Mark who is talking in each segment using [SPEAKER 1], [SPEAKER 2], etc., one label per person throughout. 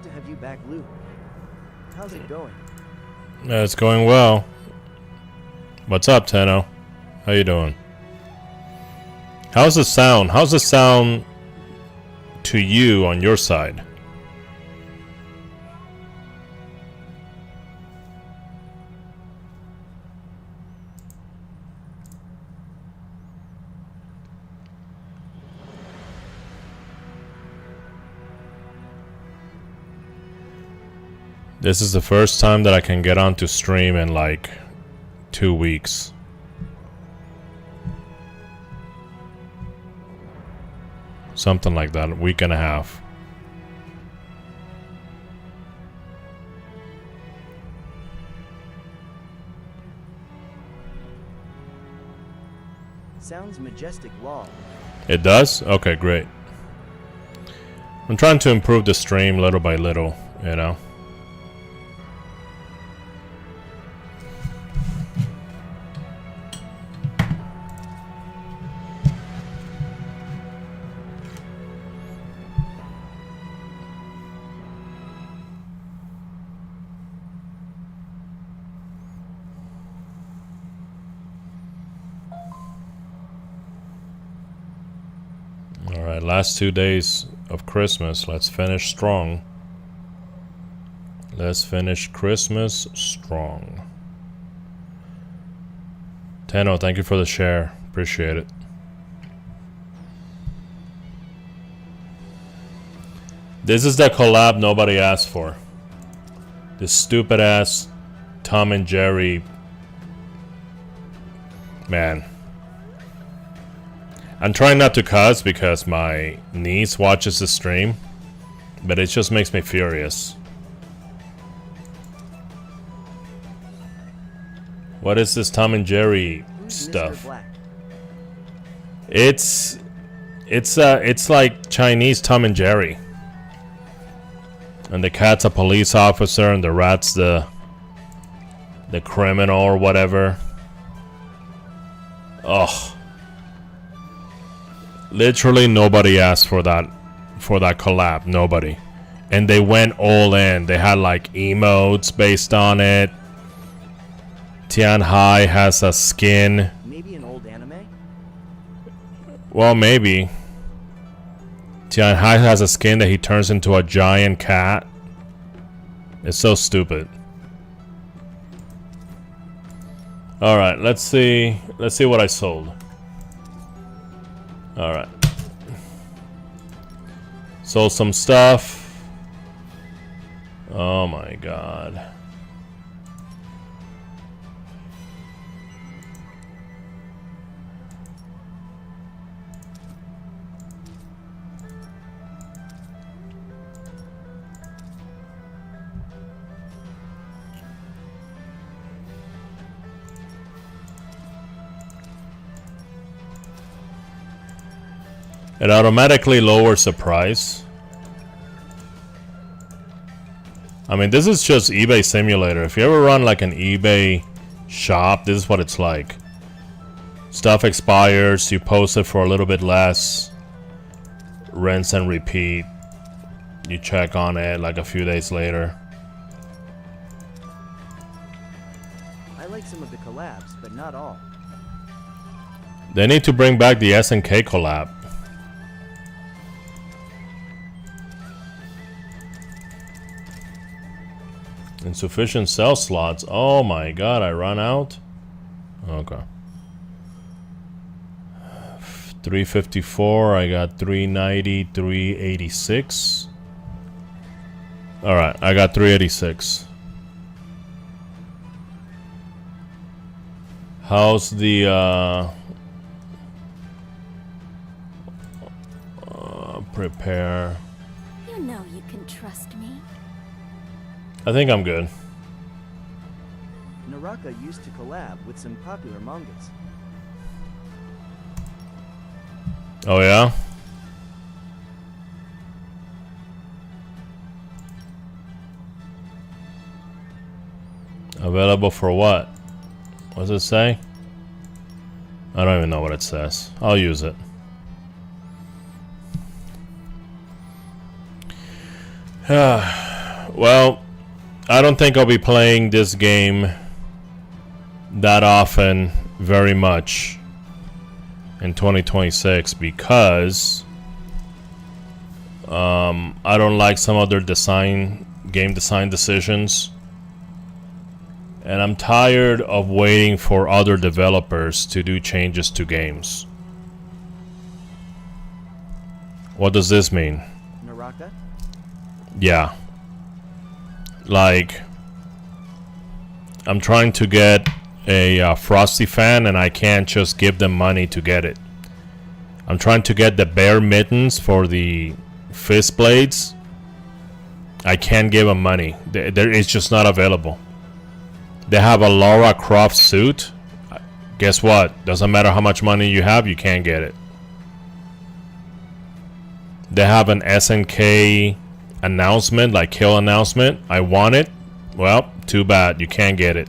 [SPEAKER 1] to have you back, Lou. How's it going?
[SPEAKER 2] It's going well. What's up, Tenno? How you doing? How's the sound? How's the sound to you on your side? This is the first time that I can get onto stream in like 2 weeks. Something like that, a week and a half.
[SPEAKER 1] Sounds majestic wall.
[SPEAKER 2] It does? Okay, great. I'm trying to improve the stream little by little, you know. Last 2 days of Christmas. Let's finish strong. Let's finish Christmas strong. Tenno, thank you for the share. Appreciate it. This is the collab nobody asked for. This stupid ass Tom and Jerry. Man. I'm trying not to cuss because my niece watches the stream, but it just makes me furious. What is this Tom and Jerry stuff? It's like Chinese Tom and Jerry. And the cat's a police officer and the rat's the criminal or whatever. Ugh. Literally nobody asked for that collab. Nobody. And they went all in. They had like emotes based on it. Tian Hai has a skin.
[SPEAKER 1] Maybe an old anime?
[SPEAKER 2] Well, maybe. Tian Hai has a skin that he turns into a giant cat. It's so stupid. Alright, let's see. Let's see what I sold. Alright. Sold some stuff. Oh my god. It automatically lowers the price. I mean, this is just eBay Simulator. If you ever run like an eBay shop, this is what it's like. Stuff expires, you post it for a little bit less. Rinse and repeat. You check on it like a few days later.
[SPEAKER 1] I like some of the collabs, but not all.
[SPEAKER 2] They need to bring back the SNK collab. Insufficient cell slots. Oh my god, I run out? Okay. 354, I got 390, 386. Alright, I got 386. How's the prepare?
[SPEAKER 3] You know you can trust me.
[SPEAKER 2] I think I'm good.
[SPEAKER 1] Naraka used to collab with some popular mangas.
[SPEAKER 2] Oh yeah? Available for what? What does it say? I don't even know what it says. I'll use it. Well, I don't think I'll be playing this game that often very much in 2026 because I don't like some of their game design decisions, and I'm tired of waiting for other developers to do changes to games. What does this mean?
[SPEAKER 1] Naraka?
[SPEAKER 2] Yeah. Like, I'm trying to get a Frosty fan and I can't just give them money to get it. I'm trying to get the bear mittens for the fist blades. I can't give them money. It's just not available. They have a Lara Croft suit. Guess what? Doesn't matter how much money you have, you can't get it. They have an SNK announcement, like kill announcement. I want it. Well, too bad. You can't get it.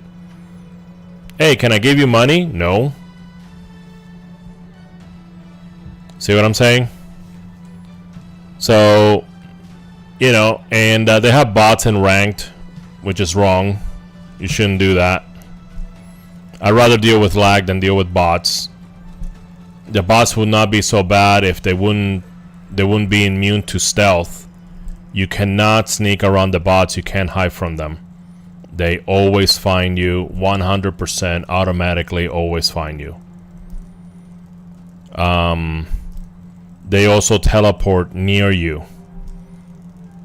[SPEAKER 2] Hey, can I give you money? No. See what I'm saying? So, you know, and they have bots in ranked, which is wrong. You shouldn't do that. I'd rather deal with lag than deal with bots. The bots would not be so bad if they wouldn't be immune to stealth. You cannot sneak around the bots. You can't hide from them. They always find you. 100% automatically always find you. They also teleport near you.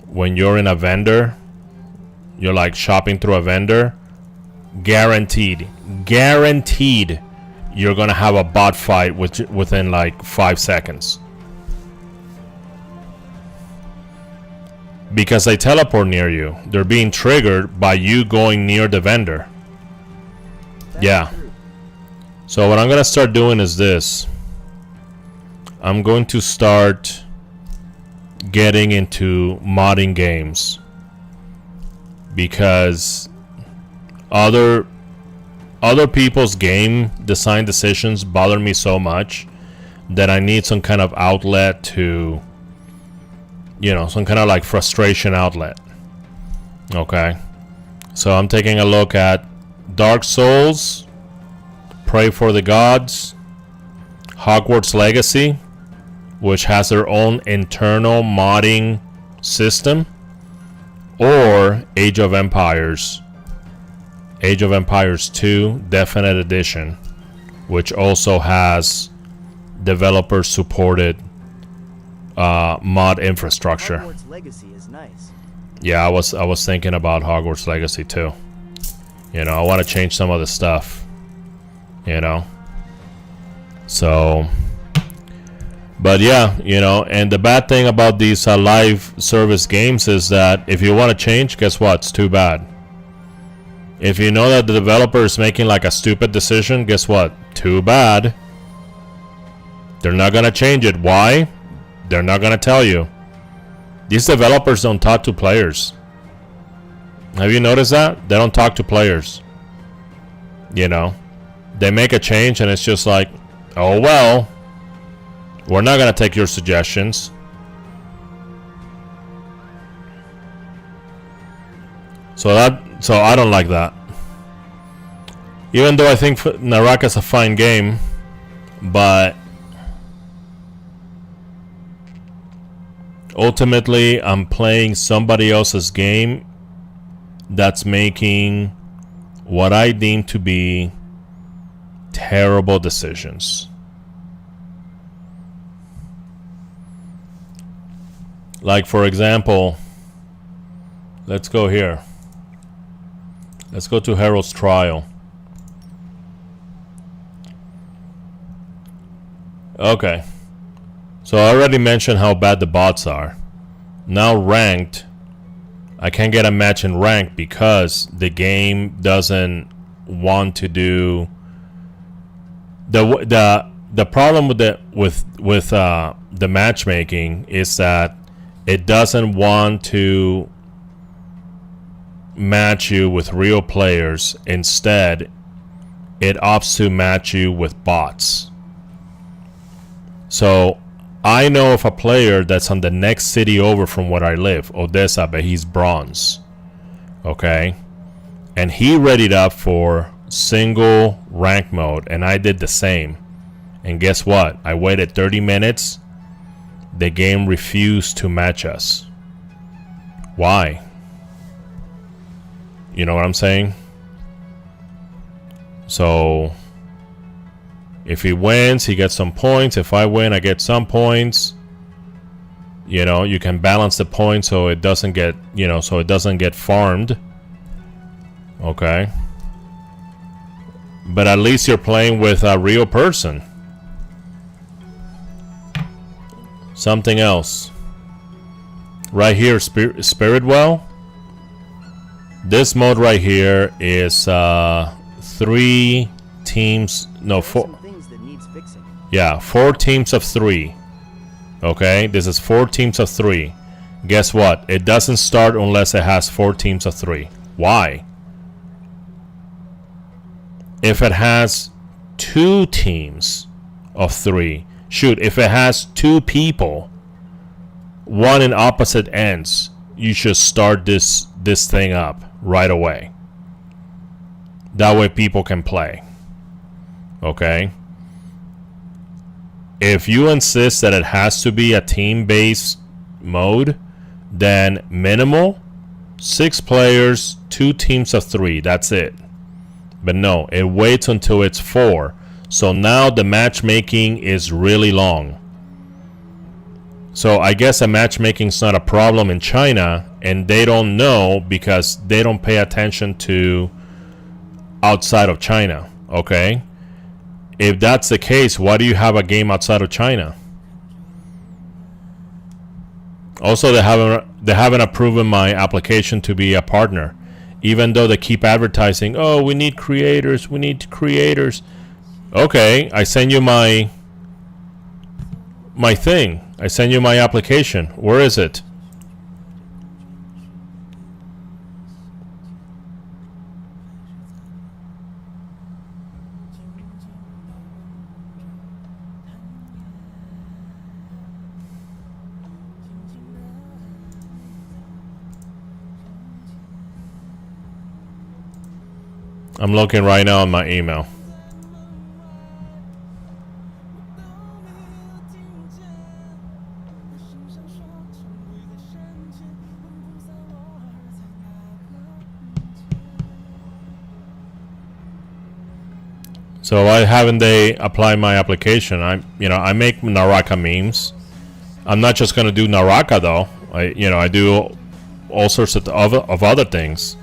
[SPEAKER 2] When you're in a vendor, you're like shopping through a vendor, guaranteed you're gonna have a bot fight within like 5 seconds. Because they teleport near you. They're being triggered by you going near the vendor. Yeah. So what I'm gonna start doing is this. I'm going to start getting into modding games. Because other people's game design decisions bother me so much that I need some kind of outlet to, you know, some kind of like frustration outlet. Okay. So I'm taking a look at Dark Souls, Pray for the Gods, Hogwarts Legacy, which has their own internal modding system, or Age of Empires 2 Definite Edition, which also has developer supported mod infrastructure.
[SPEAKER 1] Hogwarts Legacy is nice.
[SPEAKER 2] Yeah, I was thinking about Hogwarts Legacy too. You know, I want to change some of the stuff. You know. So, but yeah, you know, and the bad thing about these live service games is that if you want to change, guess what? It's too bad. If you know that the developer is making like a stupid decision, guess what? Too bad. They're not gonna change it. Why? They're not gonna tell you. These developers don't talk to players. Have you noticed that? They don't talk to players. You know, they make a change and it's just like, oh well, we're not gonna take your suggestions. So I don't like that. Even though I think Naraka is a fine game, but ultimately I'm playing somebody else's game that's making what I deem to be terrible decisions. Like, for example, let's go here. Let's go to Herald's Trial. Okay. So I already mentioned how bad the bots are. Now ranked, I can't get a match in ranked because the game doesn't want to do the problem with the matchmaking is that it doesn't want to match you with real players. Instead, it opts to match you with bots. So I know of a player that's on the next city over from where I live, Odessa, but he's bronze. Okay, and he readied up for single rank mode, and I did the same. And guess what? I waited 30 minutes. The game refused to match us. Why? You know what I'm saying? So if he wins, he gets some points. If I win, I get some points. You know, you can balance the points so it doesn't get, you know, so it doesn't get farmed. Okay. But at least you're playing with a real person. Something else. Right here, Spirit Well. This mode right here is 3 teams. No, 4.
[SPEAKER 1] Some things that needs fixing.
[SPEAKER 2] Yeah, 4 teams of 3. Okay, this is 4 teams of 3. Guess what? It doesn't start unless it has 4 teams of 3. Why? If it has 2 teams of 3, shoot, if it has 2 people, one in opposite ends, you should start this thing up right away. That way people can play. Okay? If you insist that it has to be a team-based mode, then minimal, 6 players, 2 teams of 3, that's it. But no, it waits until it's 4. So now the matchmaking is really long. So I guess the matchmaking's not a problem in China, and they don't know because they don't pay attention to outside of China. Okay? If that's the case, why do you have a game outside of China? Also, they haven't approved my application to be a partner, even though they keep advertising, "Oh, we need creators. We need creators." Okay, I send you my thing. I send you my application. Where is it? I'm looking right now on my email. So why haven't they applied my application? I make Naraka memes. I'm not just gonna do Naraka though. I do all sorts of other things.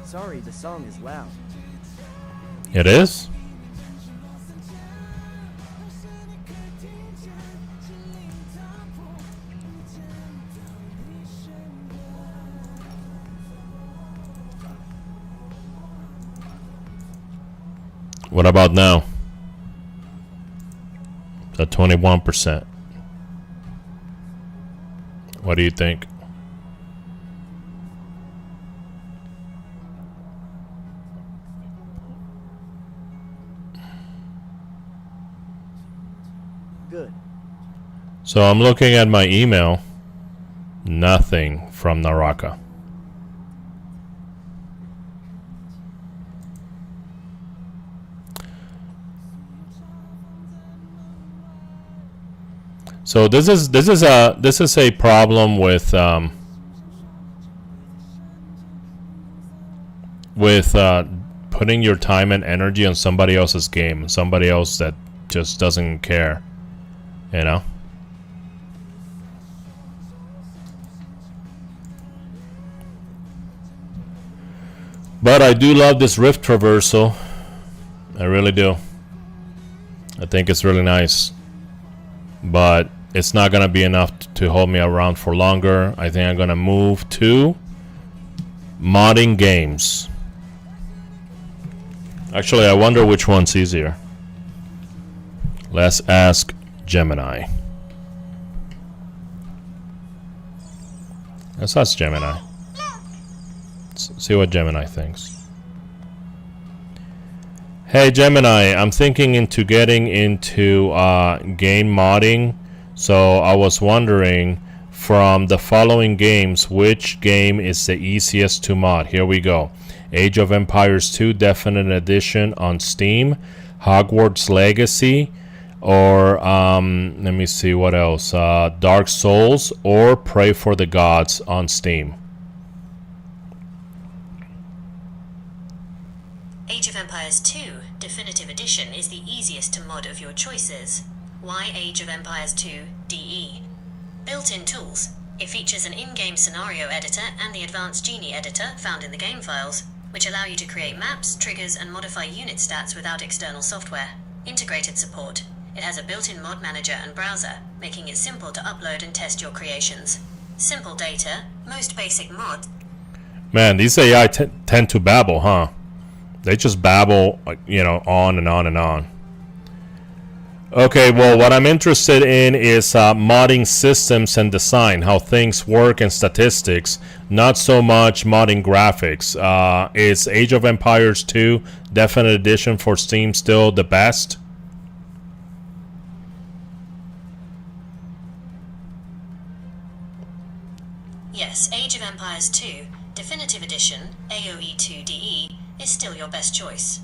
[SPEAKER 1] Sorry, the song is loud.
[SPEAKER 2] It is? What about now? It's at 21%. What do you think?
[SPEAKER 1] Good.
[SPEAKER 2] So I'm looking at my email. Nothing from Naraka. So this is a problem with putting your time and energy on somebody else's game, somebody else that just doesn't care, you know. But I do love this rift traversal. I really do. I think it's really nice. But it's not gonna be enough to hold me around for longer. I think I'm gonna move to modding games. Actually, I wonder which one's easier. Let's ask Gemini. Let's ask Gemini. Let's see what Gemini thinks. Hey Gemini, I'm thinking into getting into game modding. So I was wondering, from the following games, which game is the easiest to mod? Here we go. Age of Empires 2 Definite Edition on Steam, Hogwarts Legacy, or let me see what else. Dark Souls or Pray for the Gods on Steam.
[SPEAKER 4] Age of Empires 2 Definitive Edition is the easiest to mod of your choices. Why Age of Empires 2 DE? Built-in tools. It features an in-game scenario editor and the advanced Genie editor found in the game files, which allow you to create maps, triggers, and modify unit stats without external software. Integrated support. It has a built-in mod manager and browser, making it simple to upload and test your creations. Simple data. Most basic mod.
[SPEAKER 2] Man, these AI tend to babble, huh? They just babble, you know, on and on and on. Okay, well, what I'm interested in is modding systems and design, how things work and statistics, not so much modding graphics. Is Age of Empires 2 Definite Edition for Steam still the best?
[SPEAKER 4] Yes, Age of Empires 2 Definitive Edition, AOE 2DE, is still your best choice.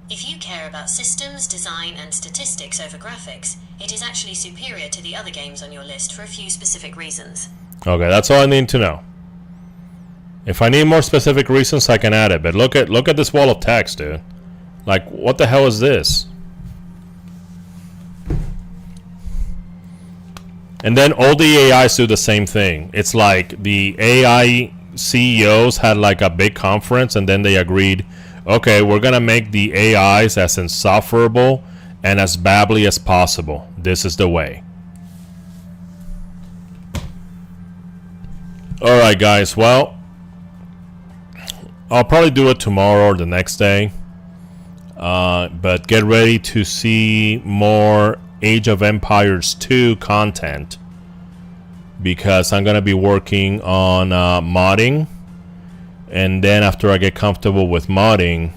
[SPEAKER 4] If you care about systems, design, and statistics over graphics, it is actually superior to the other games on your list for a few specific reasons.
[SPEAKER 2] Okay, that's all I need to know. If I need more specific reasons, I can add it. But look at this wall of text, dude. Like, what the hell is this? And then all the AIs do the same thing. It's like the AI CEOs had like a big conference, and then they agreed, okay, we're gonna make the AIs as insufferable and as babbly as possible. This is the way. Alright guys, well, I'll probably do it tomorrow or the next day. But get ready to see more Age of Empires 2 content, because I'm gonna be working on modding, and then after I get comfortable with modding,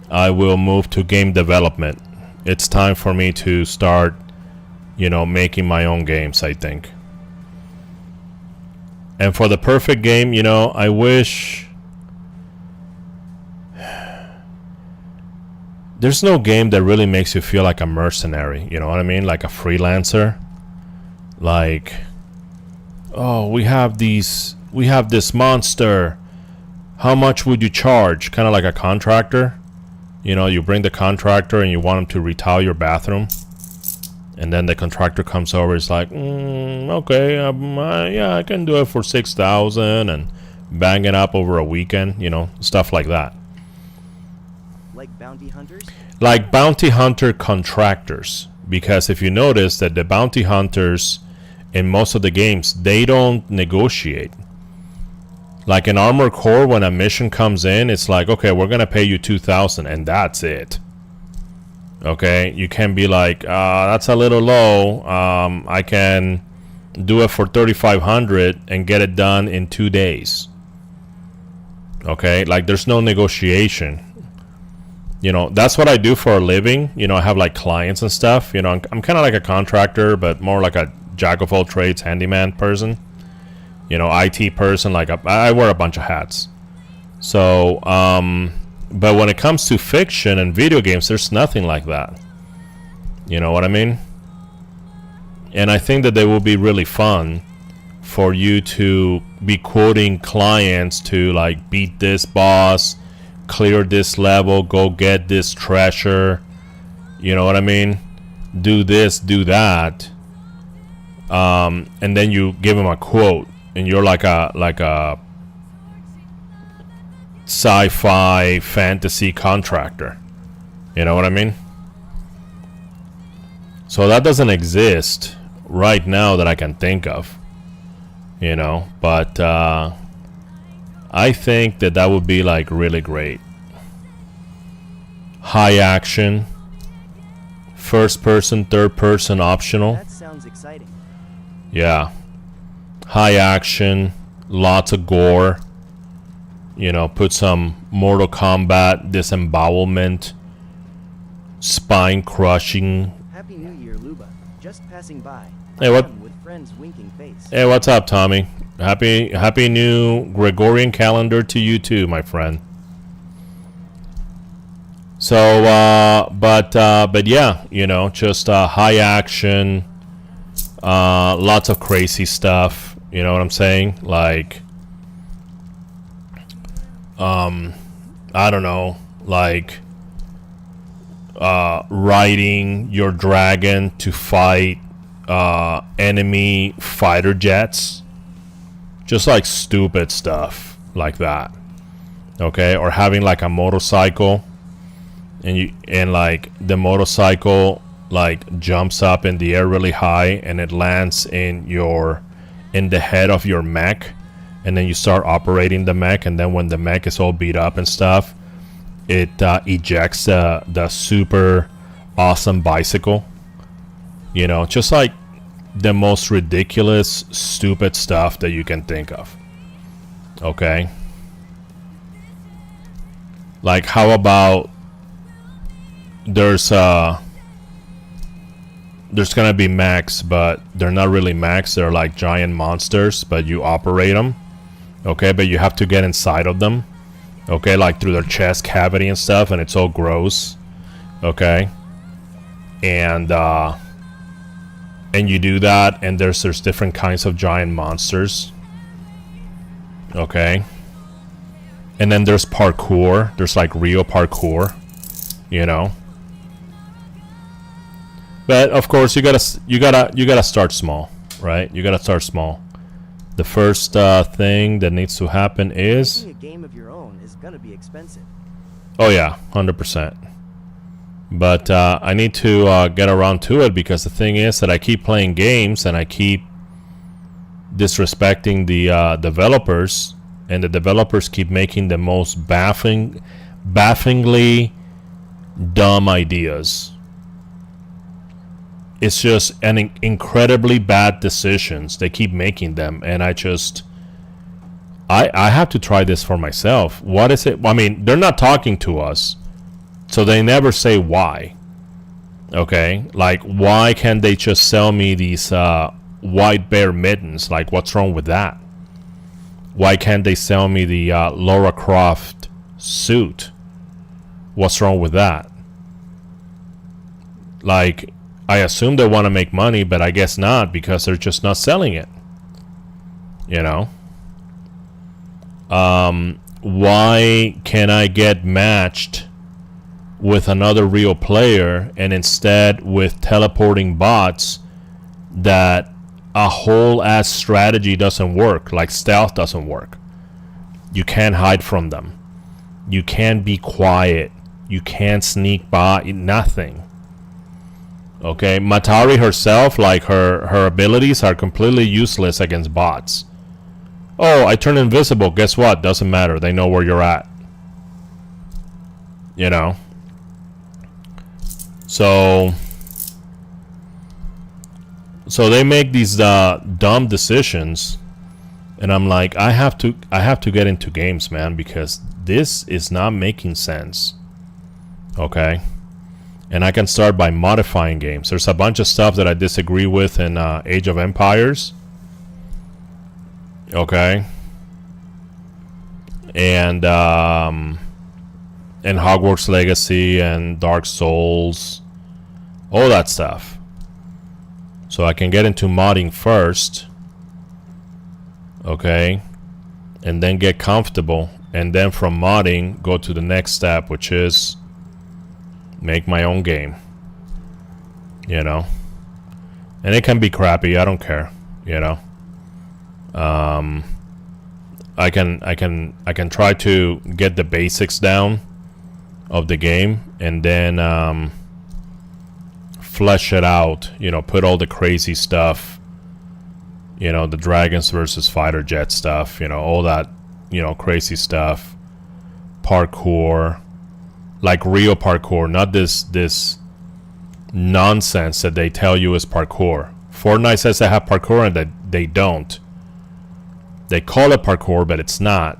[SPEAKER 2] I will move to game development. It's time for me to start, you know, making my own games, I think. And for the perfect game, you know, I wish there's no game that really makes you feel like a mercenary, you know what I mean? Like a freelancer. Like, oh, we have this monster. How much would you charge? Kind of like a contractor. You know, you bring the contractor and you want him to retile your bathroom. And then the contractor comes over, it's like, okay, yeah, I can do it for $6,000 and bang it up over a weekend, you know, stuff like that.
[SPEAKER 1] Like bounty hunters?
[SPEAKER 2] Like bounty hunter contractors. Because if you notice that the bounty hunters in most of the games, they don't negotiate. Like in Armored Core, when a mission comes in, it's like, okay, we're gonna pay you $2,000 and that's it. Okay, you can be like, that's a little low. I can do it for $3,500 and get it done in 2 days. Okay, like there's no negotiation. You know, that's what I do for a living. You know, I have like clients and stuff. You know, I'm kind of like a contractor, but more like a jack of all trades handyman person. You know, IT person. Like I wear a bunch of hats. So, but when it comes to fiction and video games, there's nothing like that. You know what I mean? And I think that they will be really fun for you to be quoting clients to like beat this boss, clear this level, go get this treasure. You know what I mean? Do this, do that. And then you give them a quote, and you're like a sci-fi fantasy contractor. You know what I mean? So that doesn't exist right now that I can think of. You know, but I think that would be like really great. High action, first person, third person optional.
[SPEAKER 1] That sounds exciting.
[SPEAKER 2] Yeah. High action, lots of gore. You know, put some Mortal Kombat disembowelment spine-crushing.
[SPEAKER 1] Happy New Year, Luba. Just passing by.
[SPEAKER 2] Hey, what?
[SPEAKER 1] With friend's winking face.
[SPEAKER 2] Hey, what's up, Tommy? Happy new Gregorian calendar to you too, my friend. So, but yeah, you know, just high action, lots of crazy stuff. You know what I'm saying? Like, I don't know, like riding your dragon to fight enemy fighter jets. Just like stupid stuff like that. Okay, or having like a motorcycle, and like the motorcycle like jumps up in the air really high and it lands in the head of your mech, and then you start operating the mech, and then when the mech is all beat up and stuff, it ejects the super awesome bicycle. You know, just like the most ridiculous, stupid stuff that you can think of. Okay? Like, how about there's gonna be mechs, but they're not really mechs. They're like giant monsters, but you operate them. Okay, but you have to get inside of them. Okay, like through their chest cavity and stuff, and it's all gross. Okay, and you do that, and there's different kinds of giant monsters. Okay, and then there's parkour. There's like real parkour, you know. But of course, you gotta start small, right? You gotta start small. The first thing that needs to happen is
[SPEAKER 1] making a game of your own is gonna be expensive.
[SPEAKER 2] Oh yeah, 100%. But I need to get around to it, because the thing is that I keep playing games and I keep disrespecting the developers, and the developers keep making the most bafflingly dumb ideas. It's just an incredibly bad decisions. They keep making them, and I have to try this for myself. What is it? I mean, they're not talking to us, so they never say why. Okay, like, why can't they just sell me these white bear mittens? Like, what's wrong with that? Why can't they sell me the Lara Croft suit? What's wrong with that? Like, I assume they want to make money, but I guess not, because they're just not selling it. You know? Why can't I get matched with another real player, and instead with teleporting bots that a whole ass strategy doesn't work, like stealth doesn't work. You can't hide from them. You can't be quiet. You can't sneak by, nothing. Okay, Matari herself, like her abilities are completely useless against bots. Oh, I turn invisible. Guess what? Doesn't matter. They know where you're at. You know. So they make these dumb decisions, and I'm like, I have to get into games, man, because this is not making sense. Okay. And I can start by modifying games. There's a bunch of stuff that I disagree with in Age of Empires. Okay. And Hogwarts Legacy and Dark Souls. All that stuff. So I can get into modding first. Okay. And then get comfortable. And then from modding, go to the next step, which is make my own game, you know, and it can be crappy. I don't care, you know. I can try to get the basics down of the game, and then flesh it out. You know, put all the crazy stuff. You know, the dragons versus fighter jet stuff. You know, all that. You know, crazy stuff. Parkour. Like real parkour, not this nonsense that they tell you is parkour. Fortnite says they have parkour, and that they don't. They call it parkour, but it's not.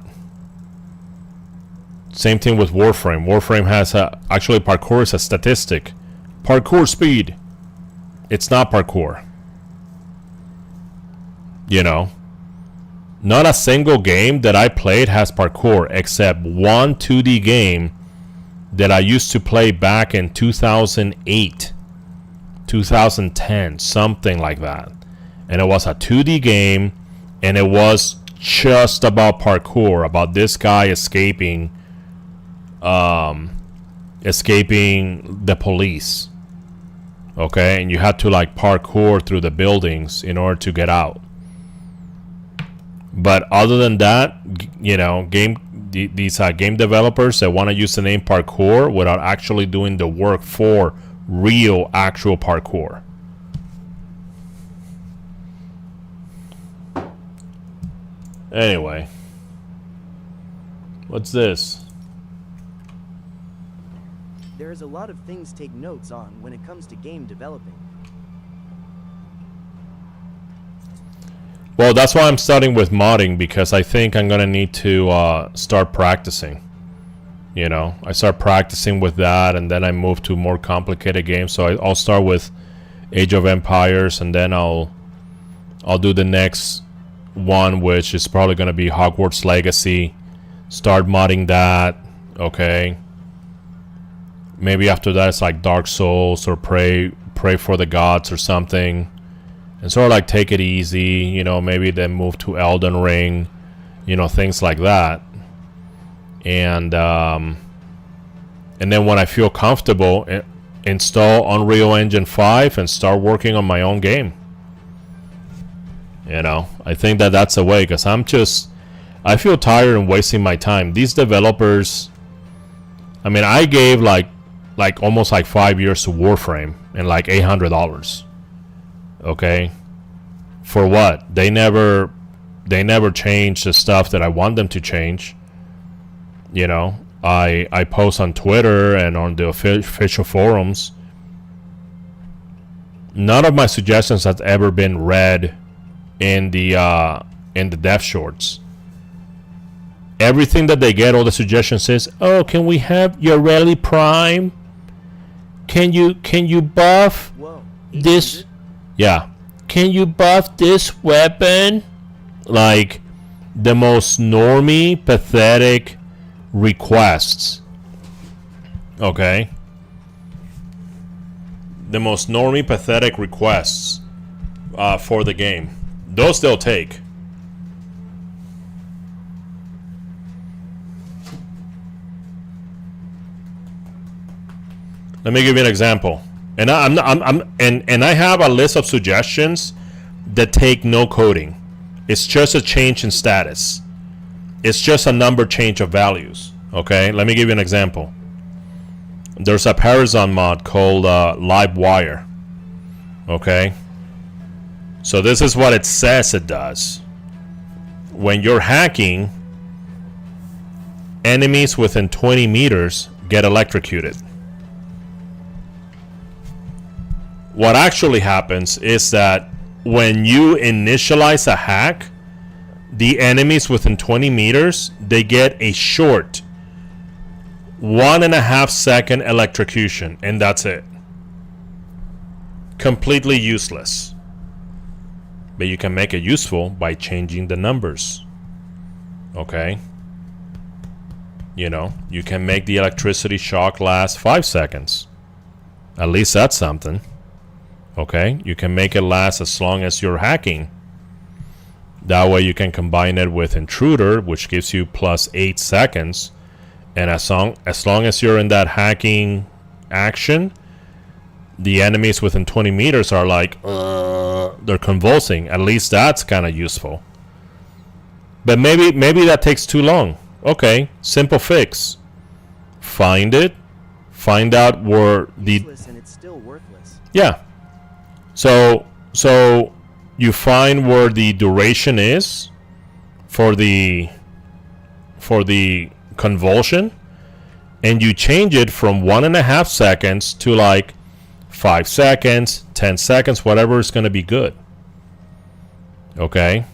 [SPEAKER 2] Same thing with Warframe. Warframe has actually parkour is a statistic. Parkour speed. It's not parkour. You know, not a single game that I played has parkour except one 2D game that I used to play back in 2008, 2010, something like that. And it was a 2D game, and it was just about parkour, about this guy escaping the police. Okay, and you had to like parkour through the buildings in order to get out. But other than that, you know, these game developers that want to use the name parkour without actually doing the work for real, actual parkour. Anyway, what's this?
[SPEAKER 1] There's a lot of things to take notes on when it comes to game developing.
[SPEAKER 2] Well, that's why I'm starting with modding, because I think I'm gonna need to start practicing. You know, I start practicing with that, and then I move to more complicated games. So I'll start with Age of Empires, and then I'll do the next one, which is probably gonna be Hogwarts Legacy. Start modding that, okay? Maybe after that it's like Dark Souls or Pray for the Gods or something. And sort of like take it easy, you know, maybe then move to Elden Ring, you know, things like that. And then when I feel comfortable, install Unreal Engine 5 and start working on my own game. You know, I think that's the way, because I feel tired and wasting my time. These developers, I mean, I gave like almost like 5 years to Warframe and like $800. Okay, for what? They never change the stuff that I want them to change. You know, I post on Twitter and on the official forums. None of my suggestions have ever been read in the dev shorts. Everything that they get, all the suggestions is, oh, can we have your rally prime? Can you buff this? Yeah. Can you buff this weapon? Like, the most normie, pathetic requests. Okay? The most normie, pathetic requests for the game. Those they'll take. Let me give you an example. And I have a list of suggestions that take no coding. It's just a change in status. It's just a number change of values. Okay, let me give you an example. There's a Parazon mod called Livewire. Okay, so this is what it says it does. When you're hacking, enemies within 20 meters get electrocuted. What actually happens is that when you initialize a hack, the enemies within 20 meters, they get a short 1.5 second electrocution, and that's it. Completely useless. But you can make it useful by changing the numbers. Okay? You know, you can make the electricity shock last 5 seconds. At least that's something. Okay, you can make it last as long as you're hacking. That way you can combine it with Intruder, which gives you plus 8 seconds. And as long as you're in that hacking action, the enemies within 20 meters are like, they're convulsing. At least that's kind of useful. But maybe that takes too long. Okay, simple fix. Find it. Find out where the...
[SPEAKER 1] And it's still worthless.
[SPEAKER 2] Yeah. So you find where the duration is for the convulsion, and you change it from 1.5 seconds to like 5 seconds, 10 seconds, whatever is going to be good. Okay.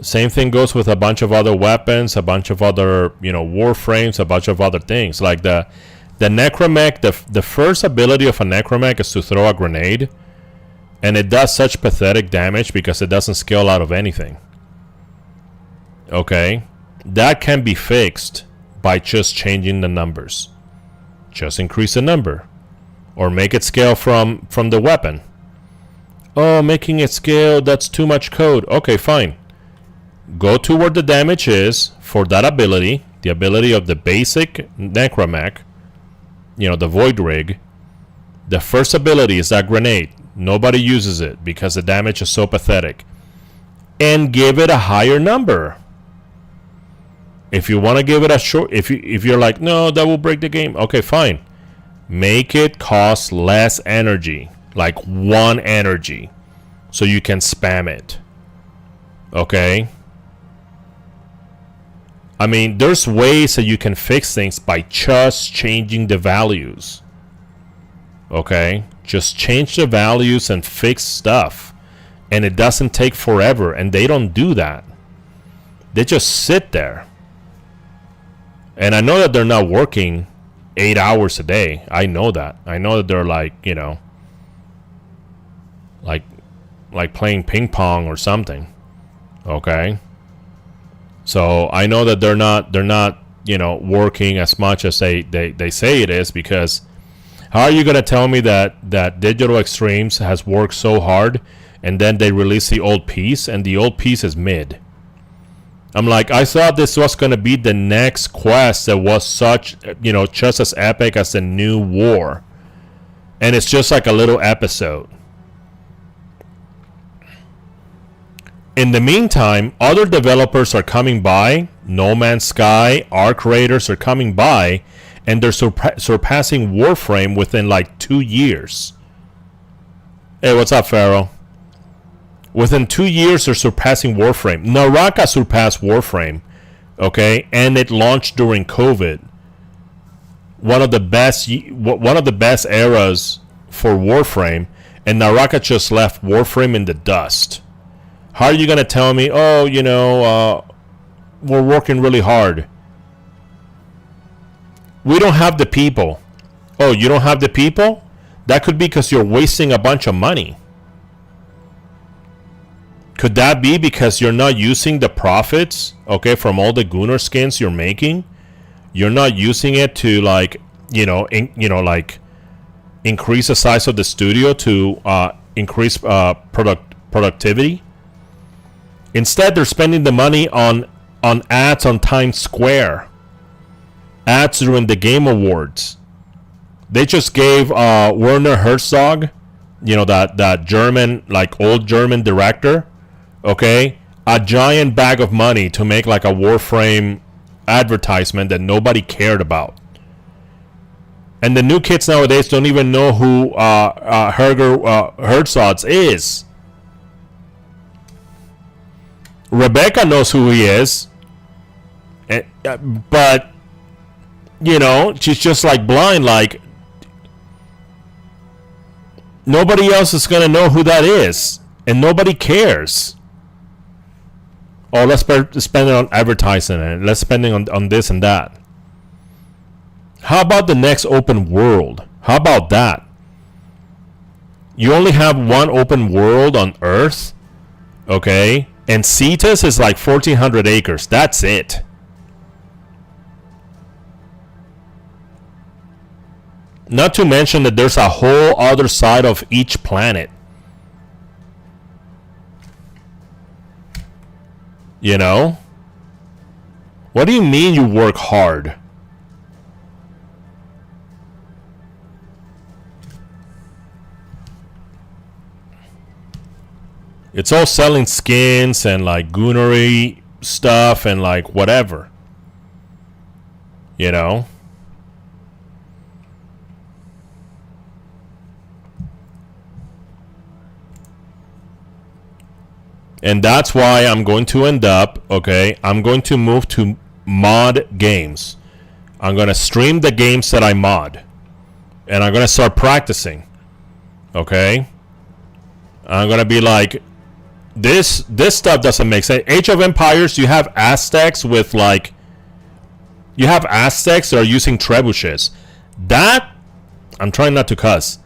[SPEAKER 2] Same thing goes with a bunch of other weapons, a bunch of other, warframes, a bunch of other things. Like the necromech, the first ability of a necromech is to throw a grenade, and it does such pathetic damage because it doesn't scale out of anything. Okay, that can be fixed by just changing the numbers. Just increase the number, or make it scale from the weapon. Oh, making it scale, that's too much code. Okay, fine. Go to where the damage is for that ability, the ability of the basic necromech, the void rig. The first ability is that grenade. Nobody uses it because the damage is so pathetic. And give it a higher number. If you want to give it a short, if you're like, no, that will break the game. Okay, fine. Make it cost less energy, like 1 energy, so you can spam it. Okay. I mean, there's ways that you can fix things by just changing the values. Okay? Just change the values and fix stuff. And it doesn't take forever. And they don't do that. They just sit there. And I know that they're not working 8 hours a day. I know that. I know that they're like, like playing ping pong or something. Okay? So I know that they're not working as much as they say it is, because how are you going to tell me that Digital Extremes has worked so hard and then they release the old piece and the old piece is mid? I'm like, I thought this was going to be the next quest that was such, just as epic as the new war. And it's just like a little episode. In the meantime, other developers are coming by. No Man's Sky, ARCraiders are coming by, and they're surpassing Warframe within like 2 years. Hey, what's up, Pharaoh? Within 2 years, they're surpassing Warframe. Naraka surpassed Warframe, okay, and it launched during COVID. One of the best eras for Warframe, and Naraka just left Warframe in the dust. How are you going to tell me, we're working really hard? We don't have the people. Oh, you don't have the people? That could be because you're wasting a bunch of money. Could that be because you're not using the profits, okay, from all the Gunnar skins you're making? You're not using it to increase the size of the studio to increase productivity. Instead, they're spending the money on ads on Times Square, ads during the Game Awards. They just gave Werner Herzog, that German, old German director, okay, a giant bag of money to make like a Warframe advertisement that nobody cared about. And the new kids nowadays don't even know who Herzog is. Rebecca knows who he is, but she's just like blind. Like nobody else is gonna know who that is, and nobody cares. Oh, let's spend it on advertising, and let's spend it on this and that. How about the next open world? How about that? You only have one open world on Earth, okay? And Cetus is like 1,400 acres. That's it. Not to mention that there's a whole other side of each planet. What do you mean you work hard? It's all selling skins and like Gunnery stuff and like whatever. And that's why I'm going to end up, okay, I'm going to move to mod games. I'm going to stream the games that I mod. And I'm going to start practicing. Okay? I'm going to be like, this stuff doesn't make sense. Age of Empires, you have Aztecs with like, you have Aztecs that are using trebuchets. That, I'm trying not to cuss.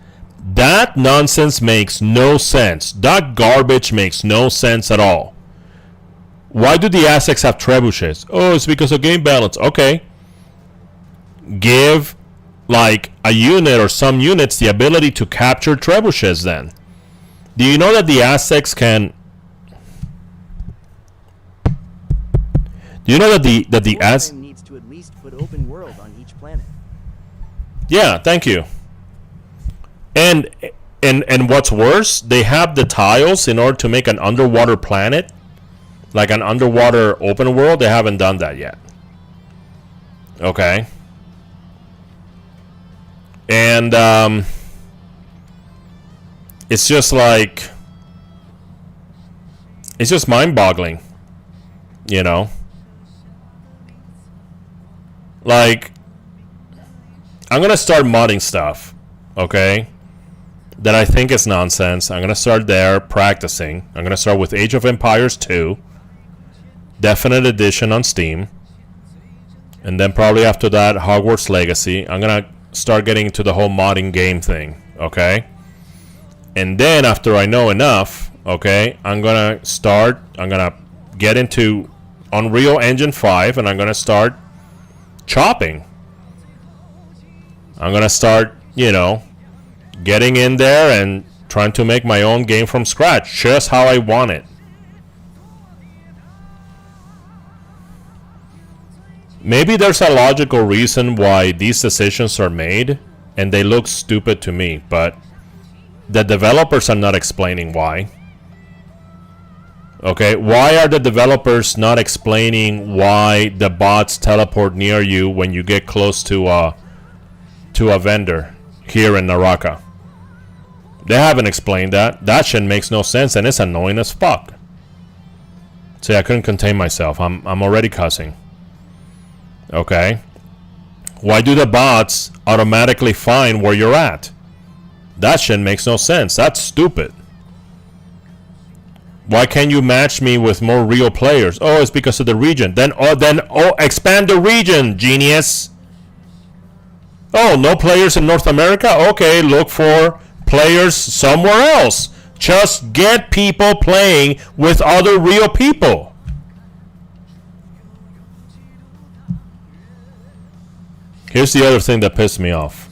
[SPEAKER 2] That nonsense makes no sense. That garbage makes no sense at all. Why do the Aztecs have trebuchets? Oh, it's because of game balance. Okay. Give like a unit or some units the ability to capture trebuchets then. Do you know that the Aztecs can... Do you know that the Az...
[SPEAKER 1] Warframe needs to at least put open world on each planet.
[SPEAKER 2] Yeah, thank you. And what's worse, they have the tiles in order to make an underwater planet, like an underwater open world. They haven't done that yet. Okay. And it's just like, it's just mind-boggling, you know. Like, I'm gonna start modding stuff, okay, that I think is nonsense. I'm gonna start there practicing. I'm gonna start with Age of Empires 2 Definite Edition on Steam, and then probably after that Hogwarts Legacy. I'm gonna start getting into the whole modding game thing, okay? And then after I know enough, okay, I'm gonna get into Unreal Engine 5 and I'm gonna start chopping. I'm gonna start, you know, getting in there and trying to make my own game from scratch, just how I want it. Maybe there's a logical reason why these decisions are made, and they look stupid to me, but the developers are not explaining why. Okay, why are the developers not explaining why the bots teleport near you when you get close to a vendor here in Naraka? They haven't explained that. That shit makes no sense, and it's annoying as fuck. See, I couldn't contain myself. I'm already cussing. Okay. Why do the bots automatically find where you're at? That shit makes no sense. That's stupid. Why can't you match me with more real players? Oh, it's because of the region. Then expand the region, genius. Oh, no players in North America? Okay, look for players somewhere else. Just get people playing with other real people. Here's the other thing that pissed me off.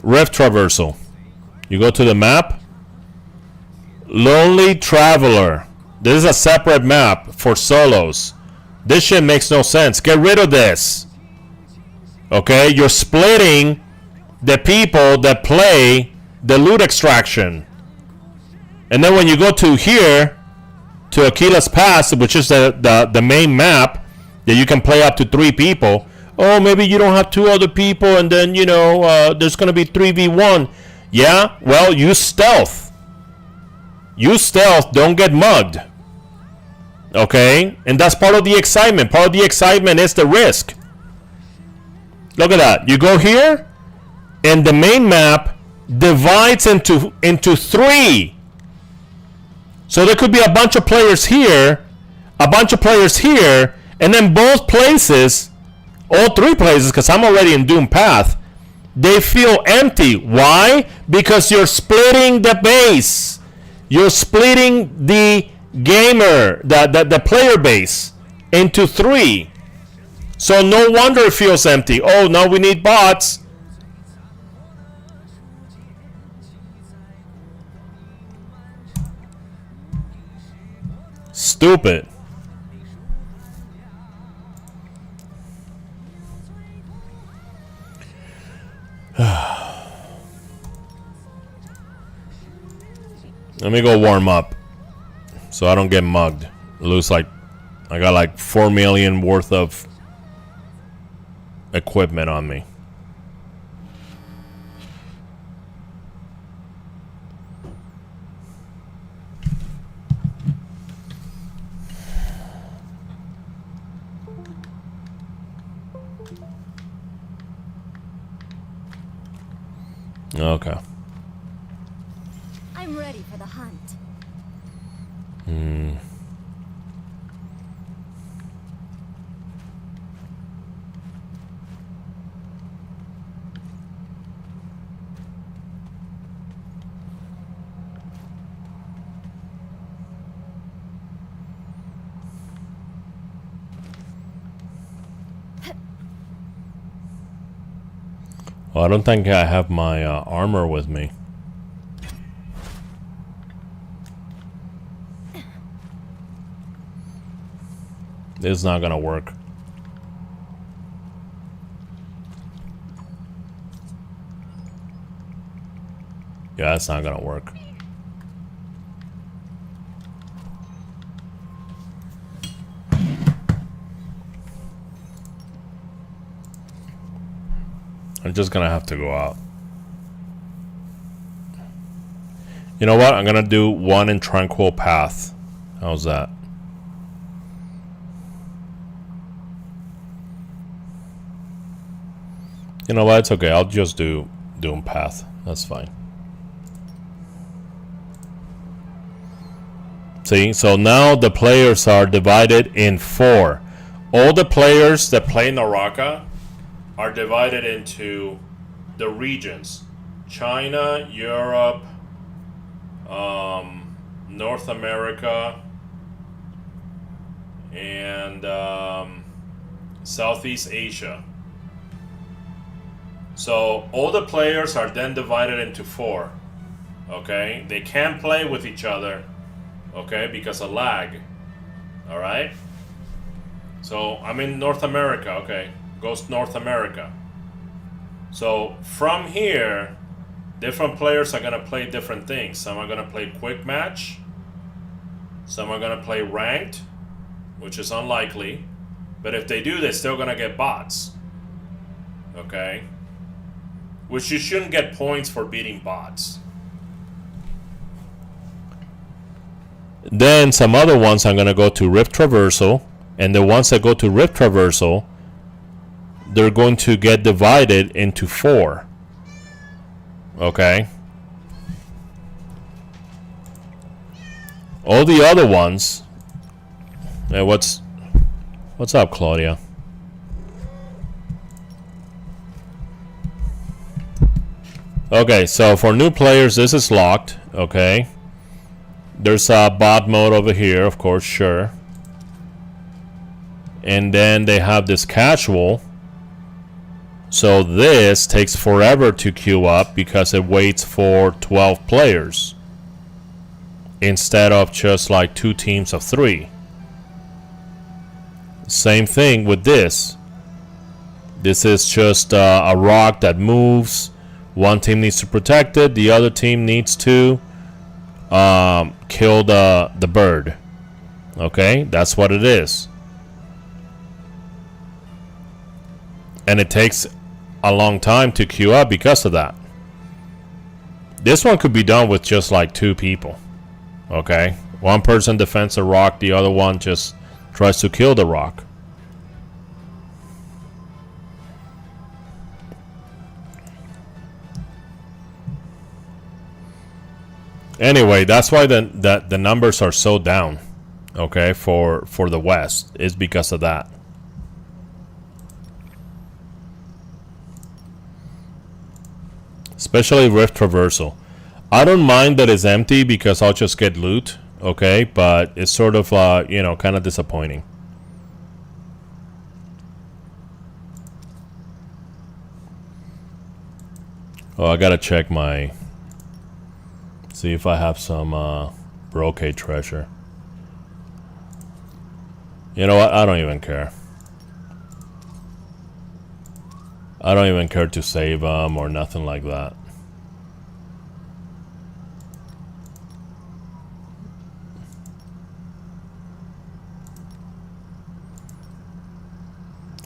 [SPEAKER 2] Rift Traversal. You go to the map. Lonely Traveler. This is a separate map for solos. This shit makes no sense. Get rid of this. Okay? You're splitting the people that play the loot extraction. And then when you go to here, to Aquila's Pass, which is the main map, that you can play up to 3 people. Oh, maybe you don't have 2 other people, and then, you know, there's going to be 3v1. Yeah? Well, use stealth. Use stealth. Don't get mugged. Okay? And that's part of the excitement. Part of the excitement is the risk. Look at that. You go here, and the main map divides into 3. So there could be a bunch of players here, a bunch of players here, and then both places, all 3 places, because I'm already in Doom Path, they feel empty. Why? Because you're splitting the base. You're splitting the gamer, the player base, into 3. So no wonder it feels empty. Oh, now we need bots. Stupid. Let me go warm up so I don't get mugged. Lose like, I got like 4 million worth of equipment on me. Okay.
[SPEAKER 3] I'm ready for the hunt.
[SPEAKER 2] Well, I don't think I have my armor with me. This is not gonna work. Yeah, it's not gonna work. I'm just gonna have to go out. You know what? I'm gonna do one in Tranquil Path. How's that? You know what? It's okay. I'll just do Doom Path. That's fine. See? So now the players are divided in 4. All the players that play Naraka are divided into the regions: China, Europe, North America, and Southeast Asia. So all the players are then divided into 4. Okay, they can't play with each other. Okay, because of lag. All right. So I'm in North America. Okay. Goes North America. So from here, different players are gonna play different things. Some are gonna play quick match. Some are gonna play ranked, which is unlikely. But if they do, they're still gonna get bots. Okay? Which you shouldn't get points for beating bots. Then some other ones are gonna go to Rift Traversal, and the ones that go to Rift Traversal, they're going to get divided into 4. Okay? All the other ones... Hey, what's up, Claudia? Okay, so for new players, this is locked. Okay? There's a bot mode over here, of course, sure. And then they have this casual. So this takes forever to queue up because it waits for 12 players instead of just like 2 teams of 3. Same thing with this. This is just a rock that moves. One team needs to protect it. The other team needs to kill the bird. Okay, that's what it is. And it takes a long time to queue up because of that. This one could be done with just like 2 people. Okay? One person defends a rock, the other one just tries to kill the rock. Anyway, that's why the numbers are so down. Okay, for the West. Is because of that. Especially Rift Traversal. I don't mind that it's empty because I'll just get loot, okay? But it's sort of, you know, kind of disappointing. Oh, I gotta check my... See if I have some brocade treasure. You know what? I don't even care. I don't even care to save them or nothing like that.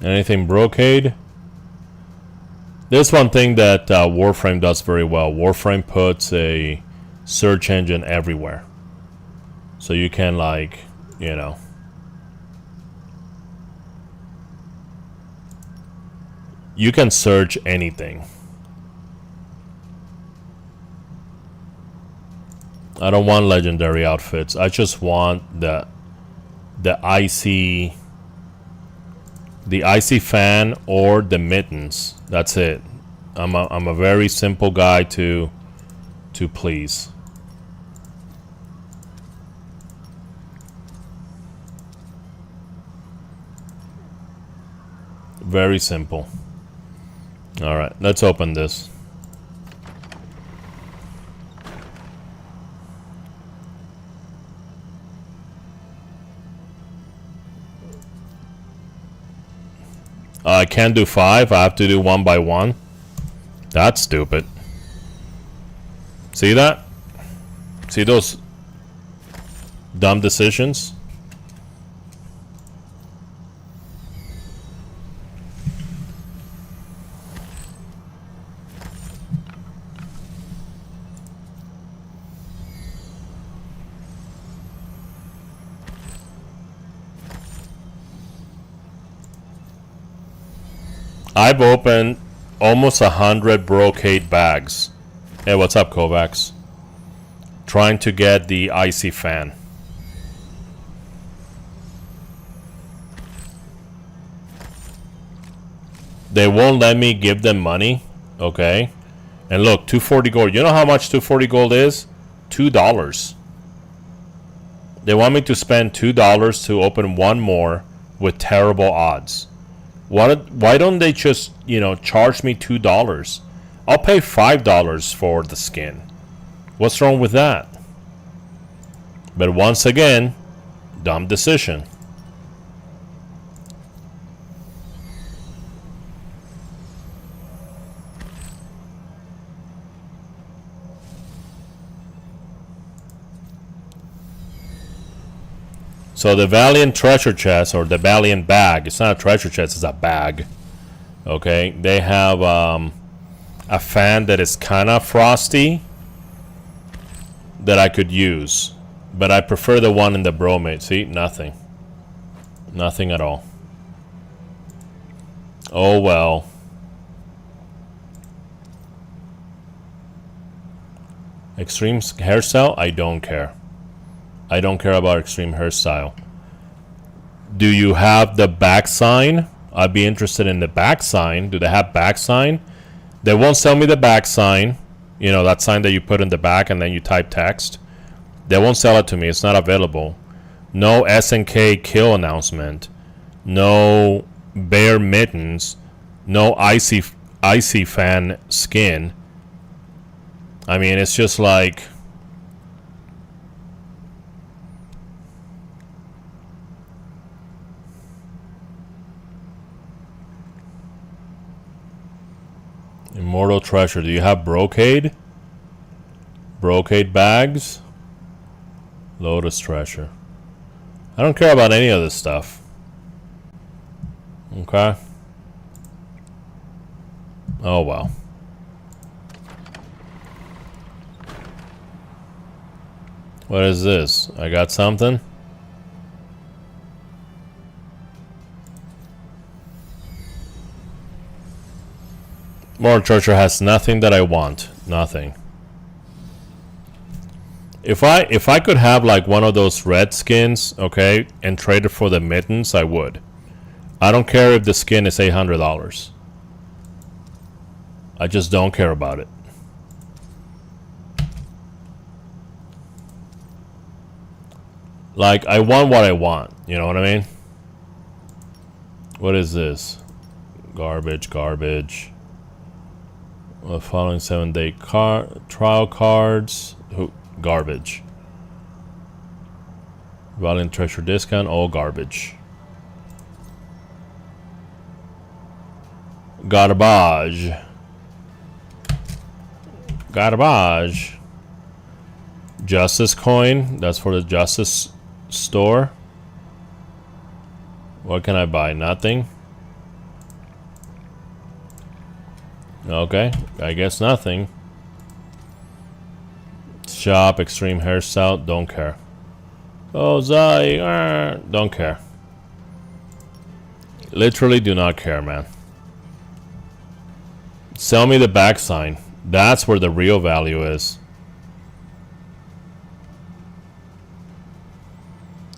[SPEAKER 2] Anything brocade? There's one thing that Warframe does very well. Warframe puts a search engine everywhere. So you can, like, you know... You can search anything. I don't want legendary outfits. I just want the icy fan or the mittens. That's it. I'm a very simple guy to please. Very simple. All right, let's open this. I can't do 5. I have to do 1 by 1. That's stupid. See that? See those dumb decisions? I've opened almost 100 brocade bags. Hey, what's up, Kovacs? Trying to get the icy fan. They won't let me give them money. Okay. And look, 240 gold. You know how much 240 gold is? $2. They want me to spend $2 to open one more with terrible odds. Why don't they just, you know, charge me $2? I'll pay $5 for the skin. What's wrong with that? But once again, dumb decision. So the Valiant treasure chest, or the Valiant bag, it's not a treasure chest, it's a bag. Okay, they have a fan that is kind of frosty that I could use. But I prefer the one in the bromate. See, nothing. Nothing at all. Oh well. Extreme hairstyle? I don't care. I don't care about extreme hairstyle. Do you have the back sign? I'd be interested in the back sign. Do they have back sign? They won't sell me the back sign. You know, that sign that you put in the back and then you type text. They won't sell it to me. It's not available. No SNK kill announcement. No bear mittens. No icy fan skin. I mean, it's just like... Immortal treasure. Do you have brocade? Brocade bags? Lotus treasure. I don't care about any of this stuff. Okay. Oh well. What is this? I got something? Immortal treasure has nothing that I want. Nothing. If I could have like one of those red skins, okay, and trade it for the mittens, I would. I don't care if the skin is $800. I just don't care about it. Like, I want what I want. You know what I mean? What is this? Garbage, garbage. The following 7-day trial cards. Garbage. Valiant treasure discount. All garbage. Garbage. Garbage. Justice coin. That's for the justice store. What can I buy? Nothing. Okay, I guess nothing. Shop, extreme hairstyle, don't care. Oh, Zai, don't care. Literally do not care, man. Sell me the back sign. That's where the real value is.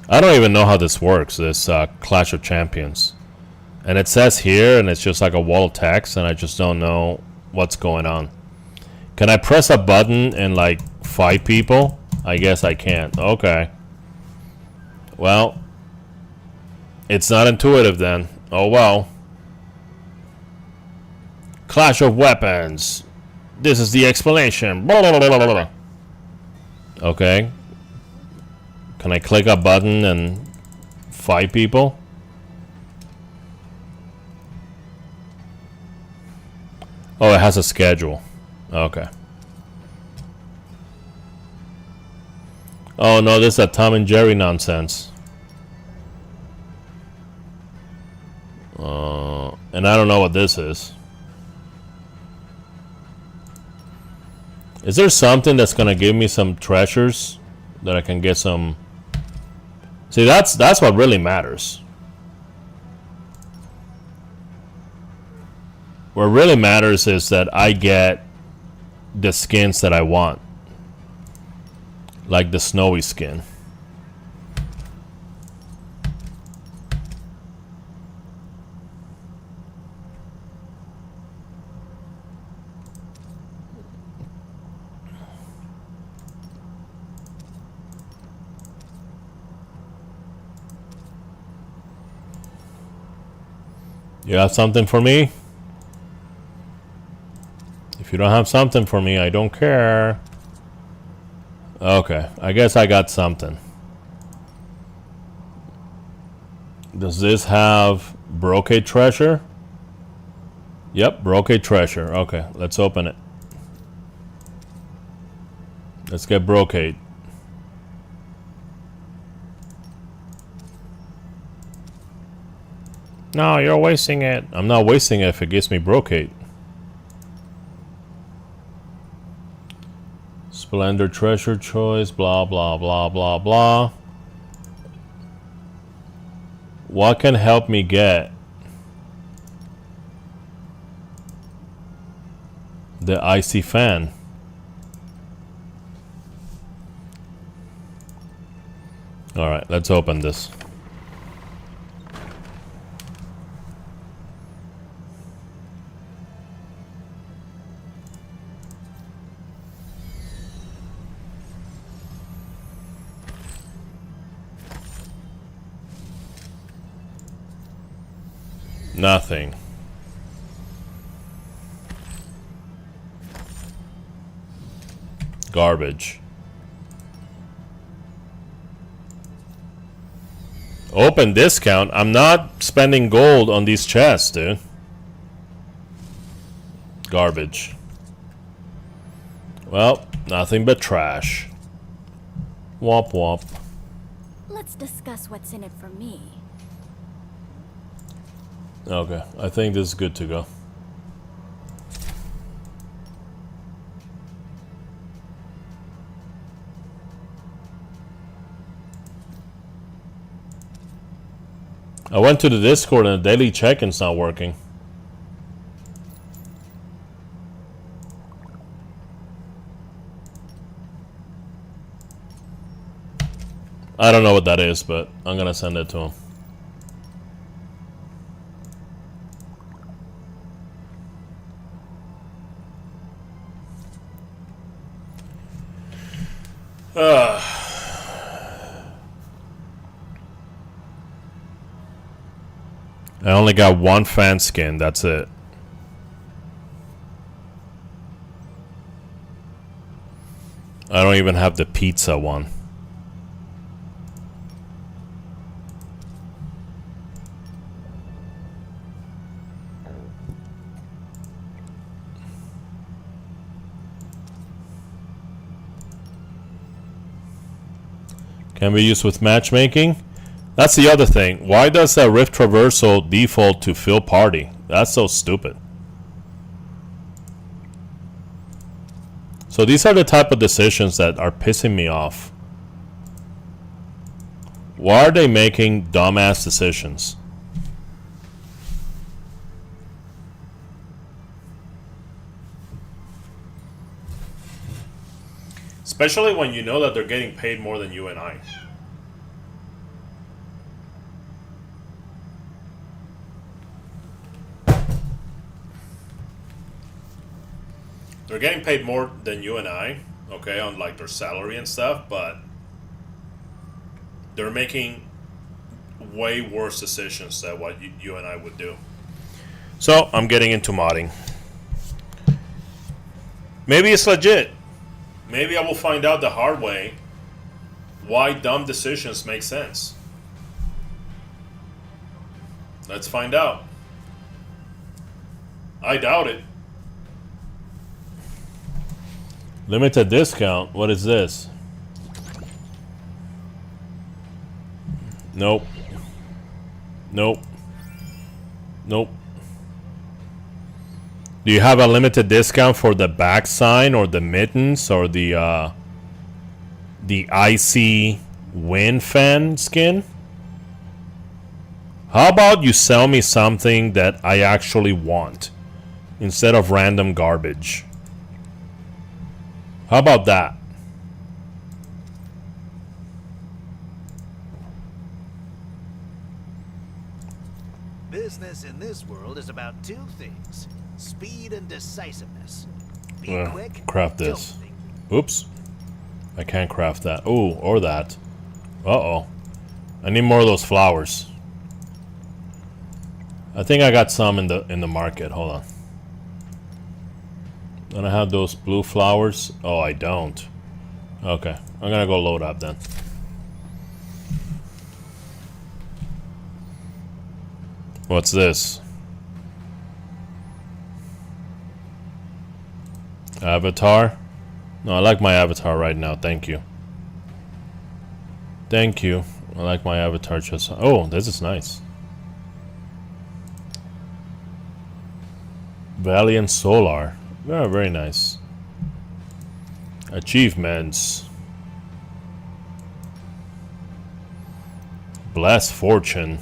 [SPEAKER 2] I don't even know how this works, this Clash of Champions. And it says here, and it's just like a wall of text, and I just don't know what's going on. Can I press a button and like fight people? I guess I can't. Okay. Well, it's not intuitive then. Oh well. Clash of Weapons. This is the explanation. Blah, blah, blah, blah, blah. Okay. Can I click a button and fight people? Oh, it has a schedule. Okay. Oh no, this is a Tom and Jerry nonsense. And I don't know what this is. Is there something that's gonna give me some treasures that I can get some? See, that's what really matters. What really matters is that I get the skins that I want. Like the snowy skin. You have something for me? If you don't have something for me, I don't care. Okay, I guess I got something. Does this have brocade treasure? Yep, brocade treasure. Okay, let's open it. Let's get brocade. No, you're wasting it. I'm not wasting it if it gives me brocade. Splendor treasure choice, blah, blah, blah, blah, blah. What can help me get the icy fan? Alright, let's open this. Nothing. Garbage. Open discount? I'm not spending gold on these chests, dude. Garbage. Well, nothing but trash. Womp womp.
[SPEAKER 3] Let's discuss what's in it for me.
[SPEAKER 2] Okay, I think this is good to go. I went to the Discord and the daily check-in's not working. I don't know what that is, but I'm gonna send it to him. I only got one fan skin, that's it. I don't even have the pizza one. Can be used with matchmaking. That's the other thing. Why does a Rift Traversal default to fill party? That's so stupid. So these are the type of decisions that are pissing me off. Why are they making dumbass decisions? Especially when you know that they're getting paid more than you and I. They're getting paid more than you and I, okay, on like their salary and stuff, but they're making way worse decisions than what you and I would do. So I'm getting into modding. Maybe it's legit. Maybe I will find out the hard way why dumb decisions make sense. Let's find out. I doubt it. Limited discount? What is this? Nope. Nope. Nope. Do you have a limited discount for the back sign or the mittens or the icy wind fan skin? How about you sell me something that I actually want instead of random garbage? How about that?
[SPEAKER 1] Business in this world is about two things: speed and decisiveness. Be
[SPEAKER 2] Well,
[SPEAKER 1] quick.
[SPEAKER 2] craft this. Oops. I can't craft that. Oh, or that. Uh-oh. I need more of those flowers. I think I got some in the market. Hold on. Don't I have those blue flowers? Oh, I don't. Okay. I'm gonna go load up then. What's this? Avatar? No, I like my avatar right now. Thank you. Thank you. I like my avatar just... Oh, this is nice. Valiant Solar. Yeah, very nice. Achievements. Bless Fortune.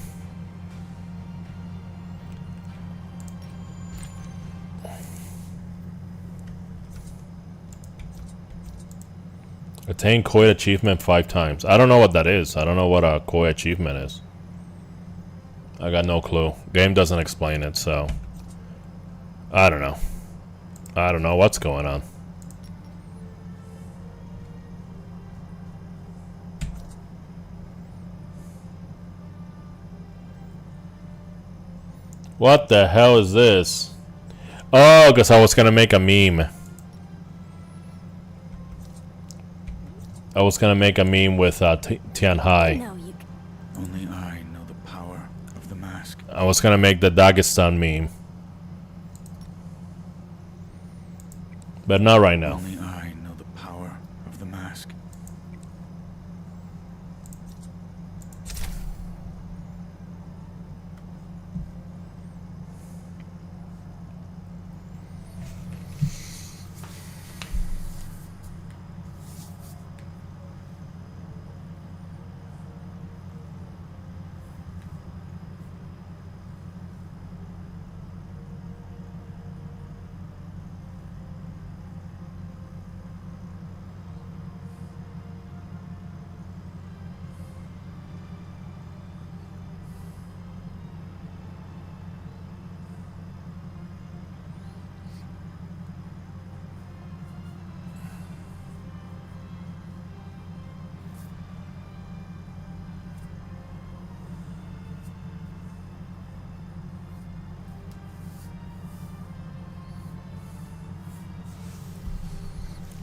[SPEAKER 2] Attain Koi achievement 5 times. I don't know what that is. I don't know what a Koi achievement is. I got no clue. Game doesn't explain it, so... I don't know. I don't know what's going on. What the hell is this? Oh, because I was gonna make a meme. I was gonna make a meme with Tian Hai.
[SPEAKER 3] No, you.
[SPEAKER 5] Only I know the power of the mask.
[SPEAKER 2] I was gonna make the Dagestan meme. But not right now.
[SPEAKER 5] Only I know the power of the mask.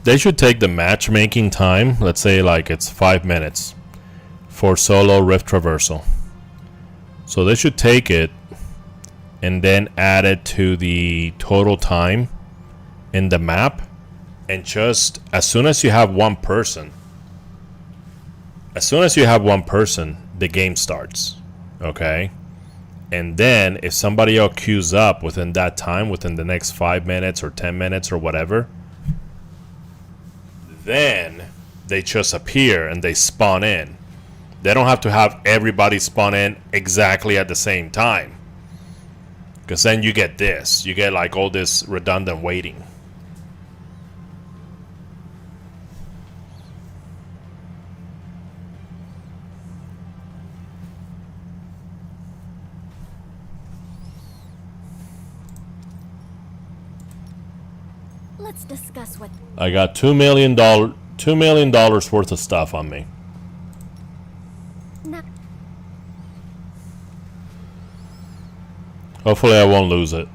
[SPEAKER 2] They should take the matchmaking time. Let's say like it's 5 minutes for solo rift traversal. So they should take it and then add it to the total time in the map, and just as soon as you have one person, the game starts. Okay? And then if somebody else queues up within that time, within the next 5 minutes or 10 minutes or whatever, then they just appear and they spawn in. They don't have to have everybody spawn in exactly at the same time, because then you get this. You get like all this redundant waiting.
[SPEAKER 3] Let's discuss what...
[SPEAKER 2] I got $2 million worth of stuff on me.
[SPEAKER 3] Na-
[SPEAKER 2] Hopefully I won't lose it.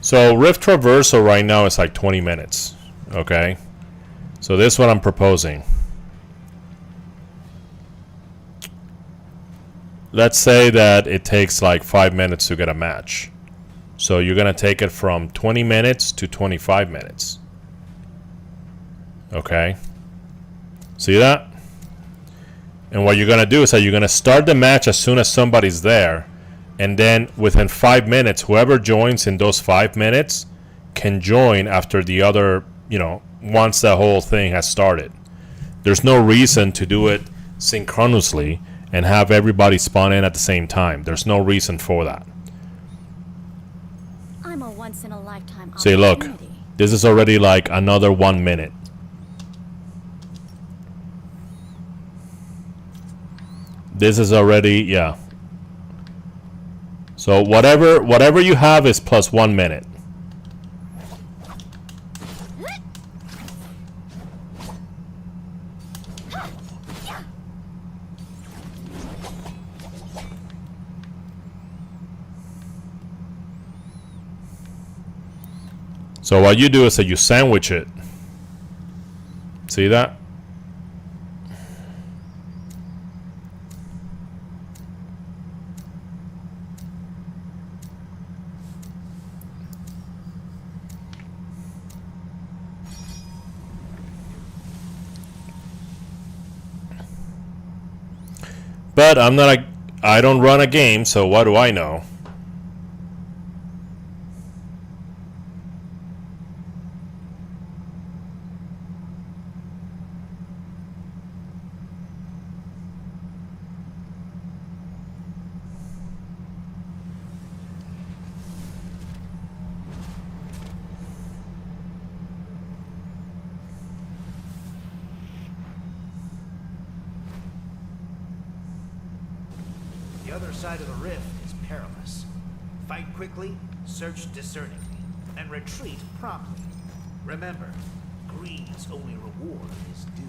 [SPEAKER 2] So Rift Traversal right now is like 20 minutes. Okay. So this is what I'm proposing. Let's say that it takes like 5 minutes to get a match. So you're going to take it from 20 minutes to 25 minutes. Okay. See that? And what you're going to do is that you're going to start the match as soon as somebody's there. And then within 5 minutes, whoever joins in those 5 minutes can join after the other, you know, once the whole thing has started. There's no reason to do it synchronously and have everybody spawn in at the same time. There's no reason for that.
[SPEAKER 3] I'm a once-in-a-lifetime
[SPEAKER 2] See, look.
[SPEAKER 3] opportunity.
[SPEAKER 2] This is already like another 1 minute. This is already, yeah. So whatever you have is plus 1 minute. So what you do is that you sandwich it. See that? But I don't run a game, so what do I know?
[SPEAKER 1] The other side of the rift is perilous. Fight quickly, search discerningly, and retreat promptly. Remember, greed's only reward is doom.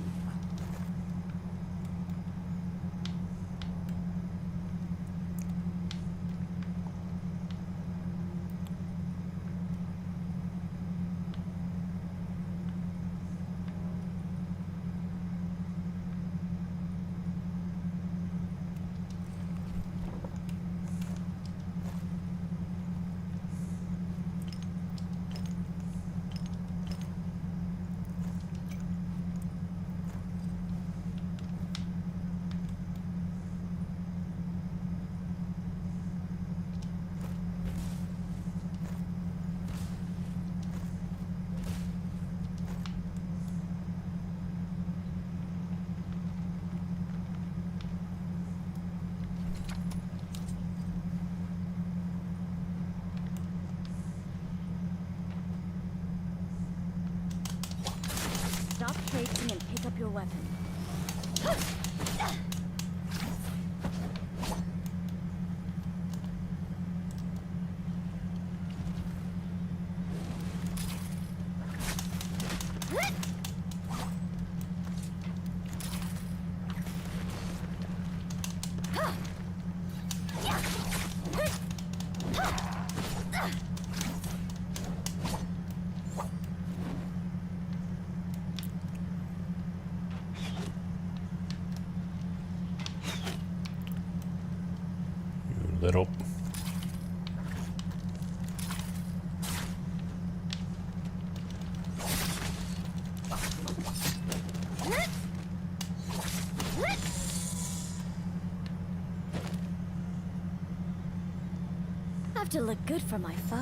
[SPEAKER 3] Stop traipsing and pick up your weapon.
[SPEAKER 2] Little.
[SPEAKER 3] Have to look good for my foes.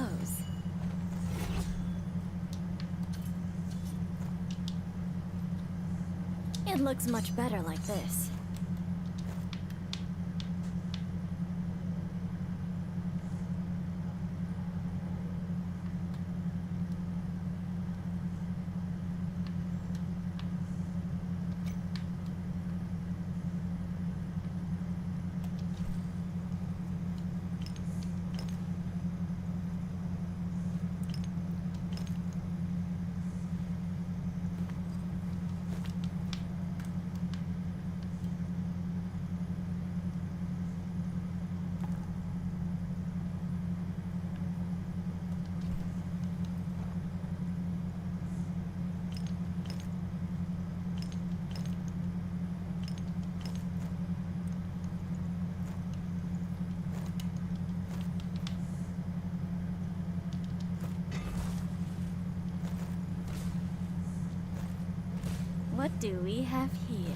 [SPEAKER 3] It looks much better like this. What do we have here?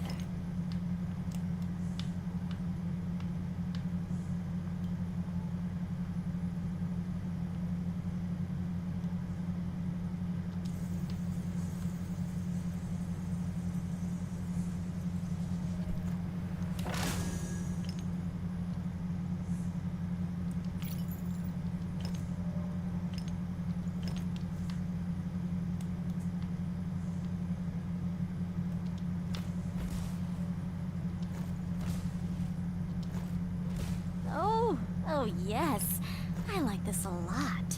[SPEAKER 3] Oh, yes. I like this a lot.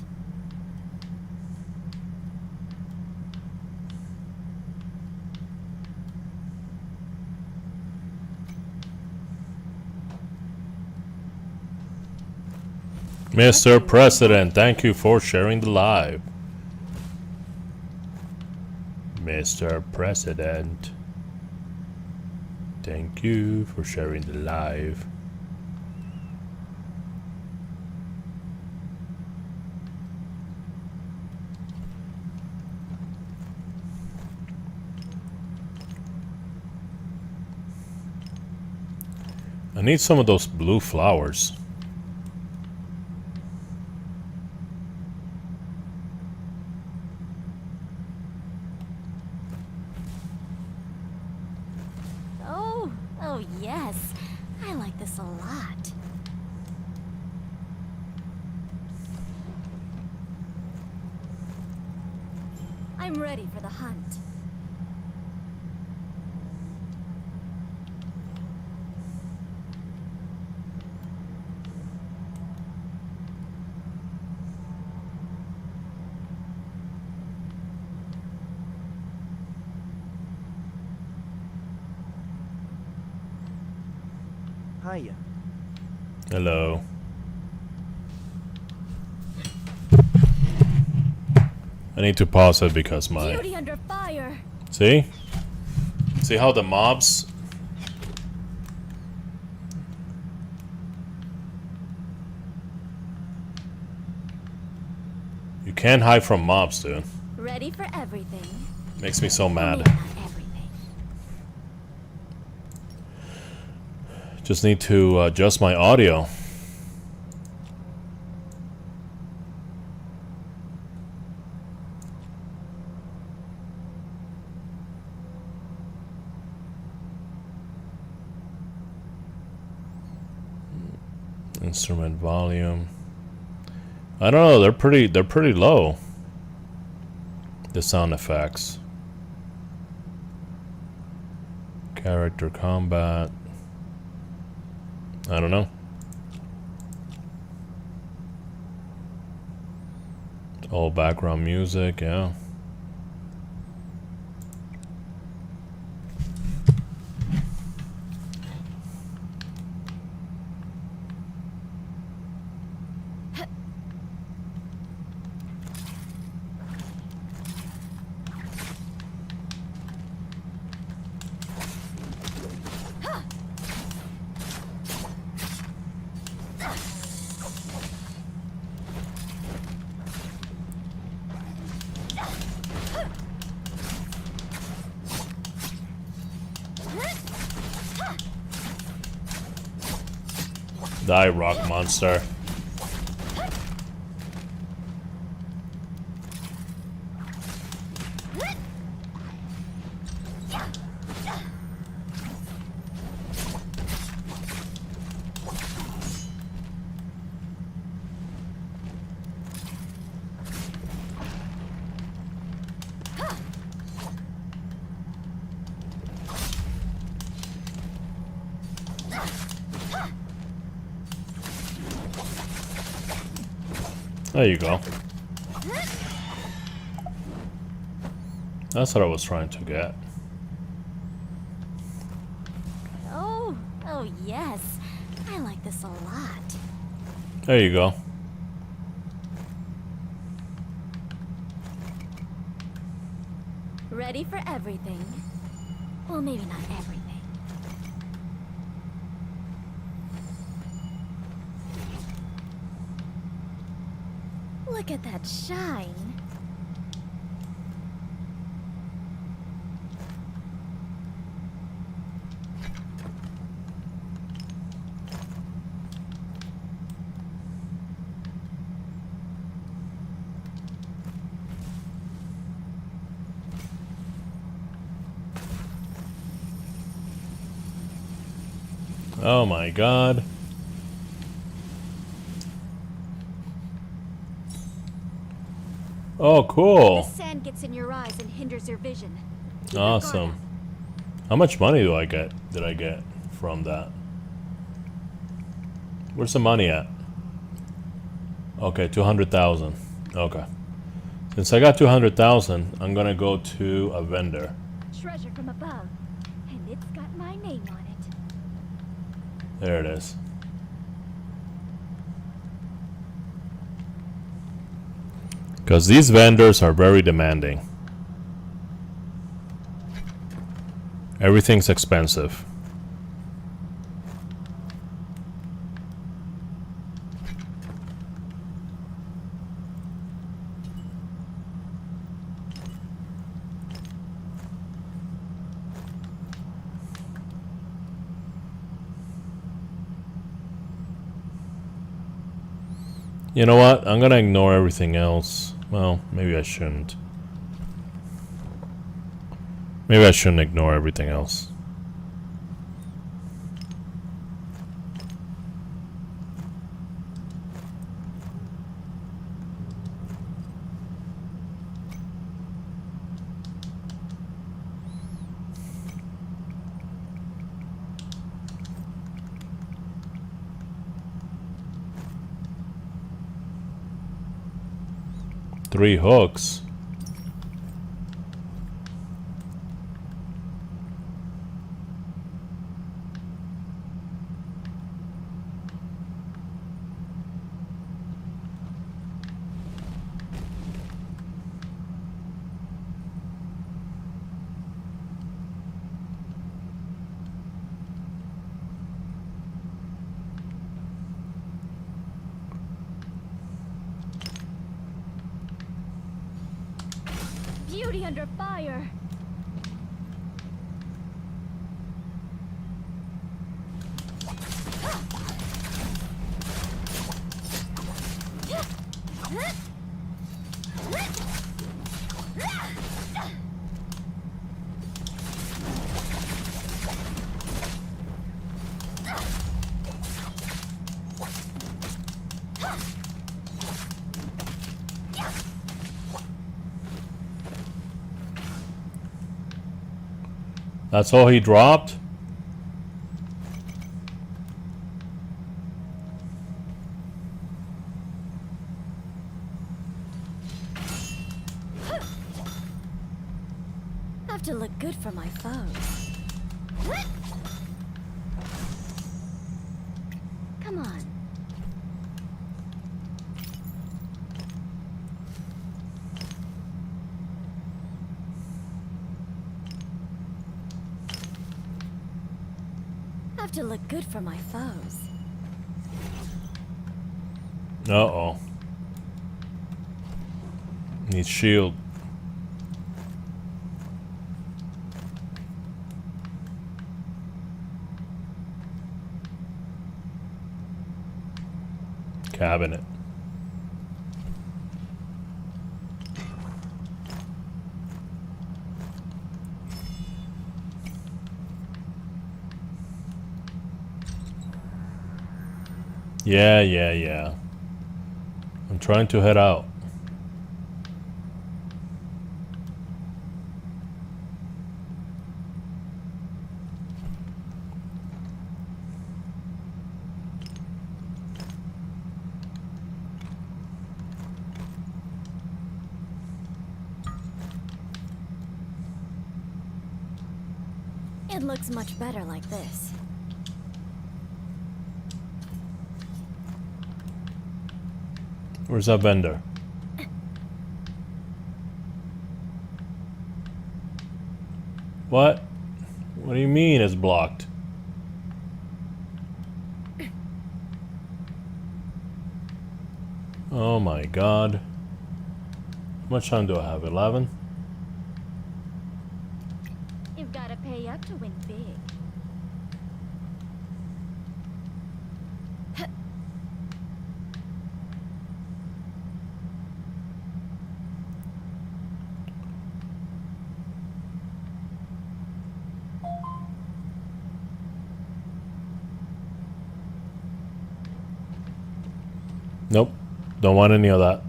[SPEAKER 2] Mr. President, thank you for sharing the live. Mr. President, thank you for sharing the live. I need some of those blue flowers.
[SPEAKER 3] Oh, yes. I like this a lot. I'm ready for the hunt.
[SPEAKER 6] Hiya.
[SPEAKER 2] Hello. I need to pause it because my...
[SPEAKER 3] Duty under fire.
[SPEAKER 2] See? See how the mobs... You can't hide from mobs, dude.
[SPEAKER 3] Ready for everything.
[SPEAKER 2] Makes me so mad.
[SPEAKER 3] Maybe not everything.
[SPEAKER 2] Just need to adjust my audio. Instrument volume. I don't know, they're pretty low. The sound effects. Character combat. I don't know. All background music, yeah. Die, rock monster. There you go. That's what I was trying to get.
[SPEAKER 3] Oh, yes. I like this a lot.
[SPEAKER 2] There you go.
[SPEAKER 3] Ready for everything. Well, maybe not everything. Look at that shine.
[SPEAKER 2] Oh my god. Oh, cool.
[SPEAKER 3] This sand gets in your eyes and hinders your vision. Keep your guard
[SPEAKER 2] Awesome.
[SPEAKER 3] up.
[SPEAKER 2] How much money do I get? Did I get from that? Where's the money at? Okay, 200,000. Okay. Since I got 200,000, I'm gonna go to a vendor.
[SPEAKER 3] Treasure from above, and it's got my name on it.
[SPEAKER 2] There it is. Because these vendors are very demanding. Everything's expensive. You know what? I'm gonna ignore everything else. Well, maybe I shouldn't. Maybe I shouldn't ignore everything else. Three hooks.
[SPEAKER 3] Beauty under fire.
[SPEAKER 2] That's all he dropped?
[SPEAKER 3] Have to look good for my foes. Come on. Have to look good for my foes.
[SPEAKER 2] Uh-oh. Needs shield. Cabinet. Yeah. I'm trying to head out.
[SPEAKER 3] It looks much better like this.
[SPEAKER 2] Where's that vendor? What? What do you mean it's blocked? Oh my god. How much time do I have? 11?
[SPEAKER 3] You've got to pay up to win big.
[SPEAKER 2] Nope. Don't want any of that.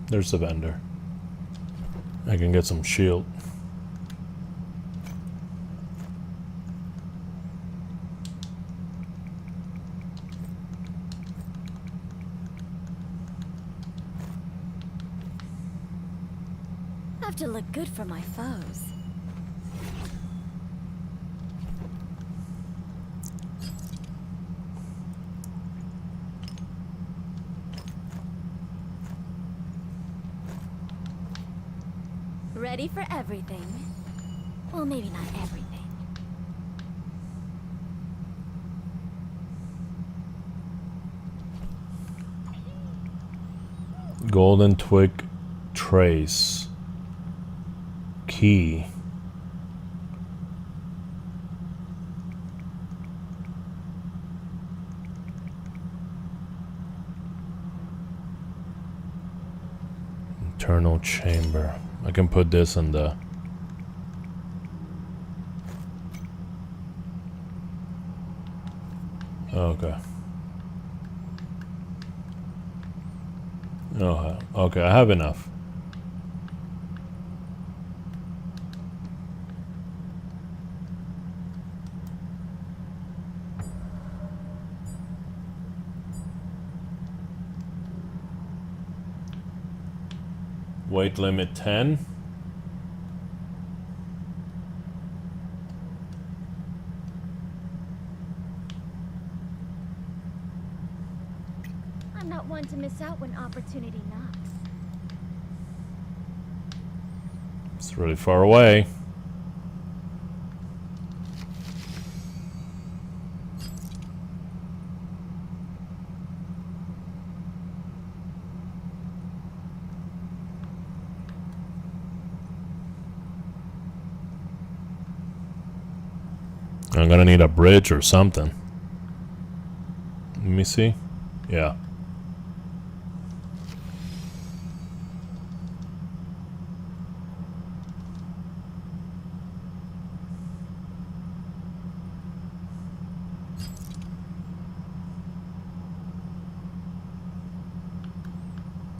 [SPEAKER 2] There's the vendor. I can get some shield.
[SPEAKER 3] Have to look good for my foes. Ready for everything. Well, maybe not everything.
[SPEAKER 2] Golden twig trace. Key. Internal chamber. I can put this in the... Okay. Oh, okay, I have enough. Weight limit 10.
[SPEAKER 3] I'm not one to miss out when opportunity knocks.
[SPEAKER 2] It's really far away. I'm gonna need a bridge or something. Let me see. Yeah.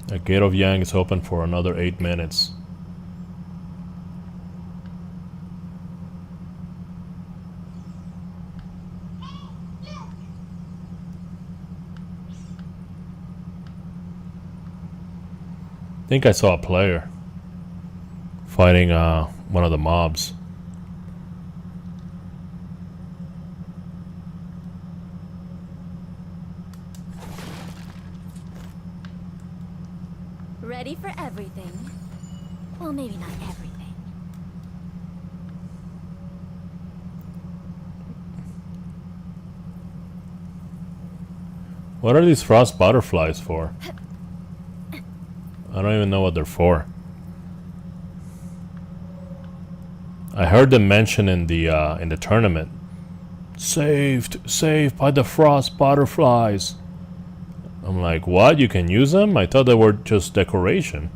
[SPEAKER 2] The Gate of Yang is open for another 8 minutes. I think I saw a player fighting one of the mobs.
[SPEAKER 3] Ready for everything. Well, maybe not everything.
[SPEAKER 2] What are these frost butterflies for? I don't even know what they're for. I heard them mention in the tournament. Saved by the frost butterflies. I'm like, what? You can use them? I thought they were just decoration.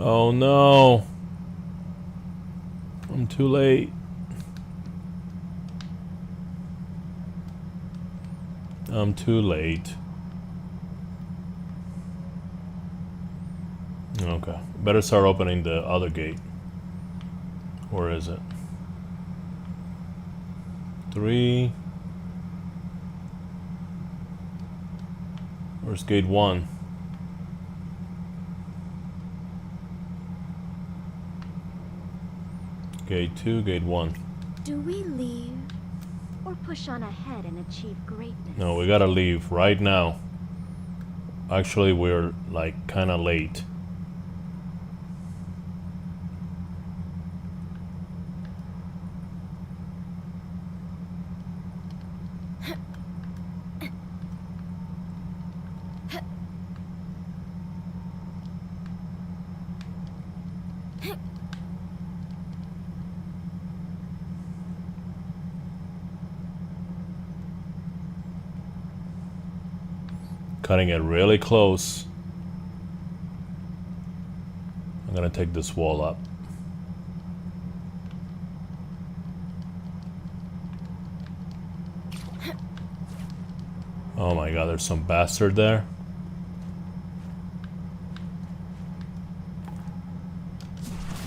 [SPEAKER 2] Oh no. I'm too late. I'm too late. Okay. Better start opening the other gate. Where is it? 3. Where's gate 1? Gate 2, gate 1.
[SPEAKER 3] Do we leave or push on ahead and achieve greatness?
[SPEAKER 2] No, we gotta leave right now. Actually, we're like kinda late. Cutting it really close. I'm gonna take this wall up. Oh my god, there's some bastard there.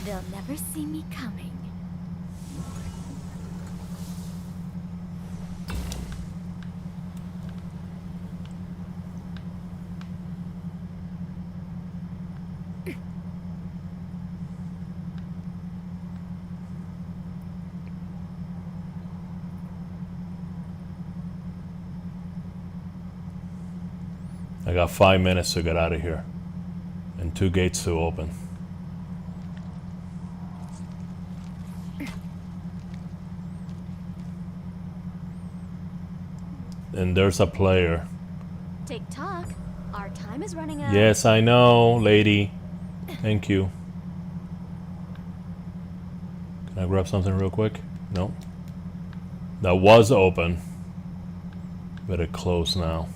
[SPEAKER 3] They'll never see me coming.
[SPEAKER 2] I got 5 minutes to get out of here. And 2 gates to open. And there's a player.
[SPEAKER 3] Tick-tock. Our time is running out.
[SPEAKER 2] Yes, I know, lady. Thank you. Can I grab something real quick? No. That was open. Better close now.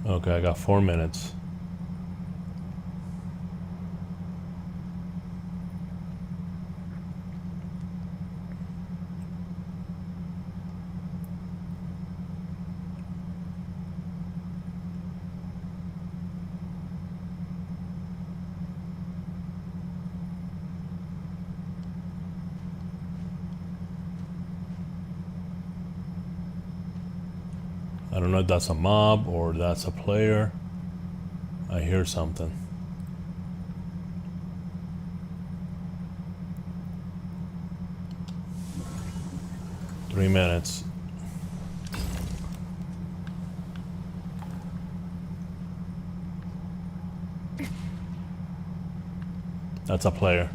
[SPEAKER 2] Okay, I got 4 minutes. I don't know if that's a mob or that's a player. I hear something. Three minutes. That's a player.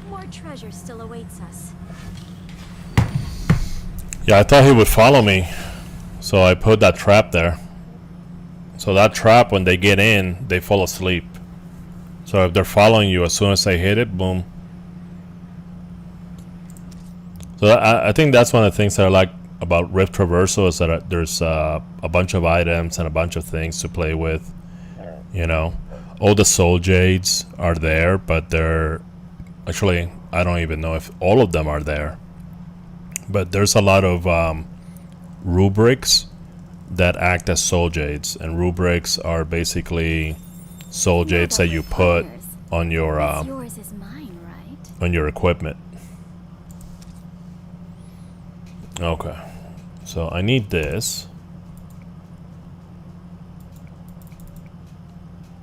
[SPEAKER 3] More treasure still awaits us.
[SPEAKER 2] Yeah, I thought he would follow me, so I put that trap there. So that trap, when they get in, they fall asleep. So if they're following you, as soon as they hit it, boom. So I think that's one of the things that I like about Rift Traversal is that there's a bunch of items and a bunch of things to play with. You know, all the soul jades are there, but they're actually, I don't even know if all of them are there. But there's a lot of rubrics that act as soul jades, and rubrics are basically soul jades that you put on your
[SPEAKER 3] Yours is mine, right?
[SPEAKER 2] on your equipment. Okay, so I need this.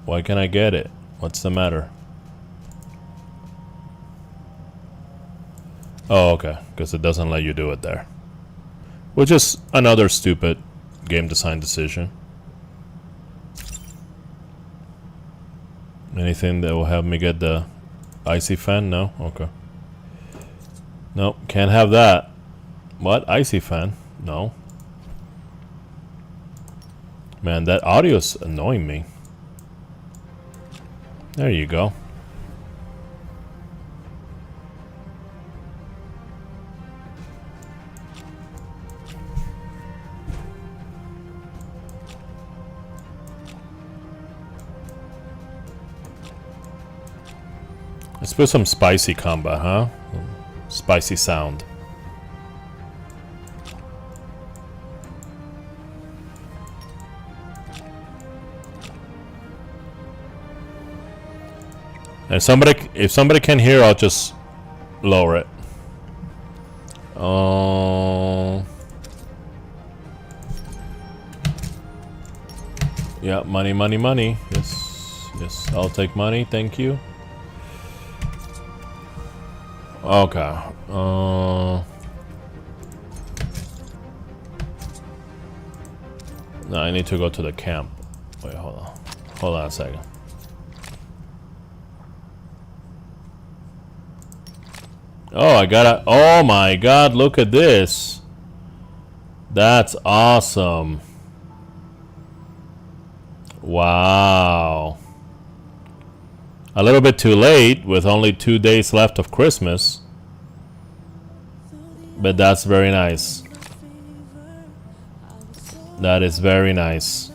[SPEAKER 2] Why can't I get it? What's the matter? Oh, okay, because it doesn't let you do it there. Which is another stupid game design decision. Anything that will help me get the icy fan? No? Okay. Nope, can't have that. What? Icy fan? No. Man, that audio's annoying me. There you go. Let's put some spicy combat, huh? Spicy sound. And if somebody can hear, I'll just lower it. Yeah, money, money, money. Yes, yes, I'll take money. Thank you. Okay. No, I need to go to the camp. Wait, hold on. Hold on a second. Oh, I gotta. Oh my god, look at this. That's awesome. Wow. A little bit too late with only 2 days left of Christmas. But that's very nice. That is very nice.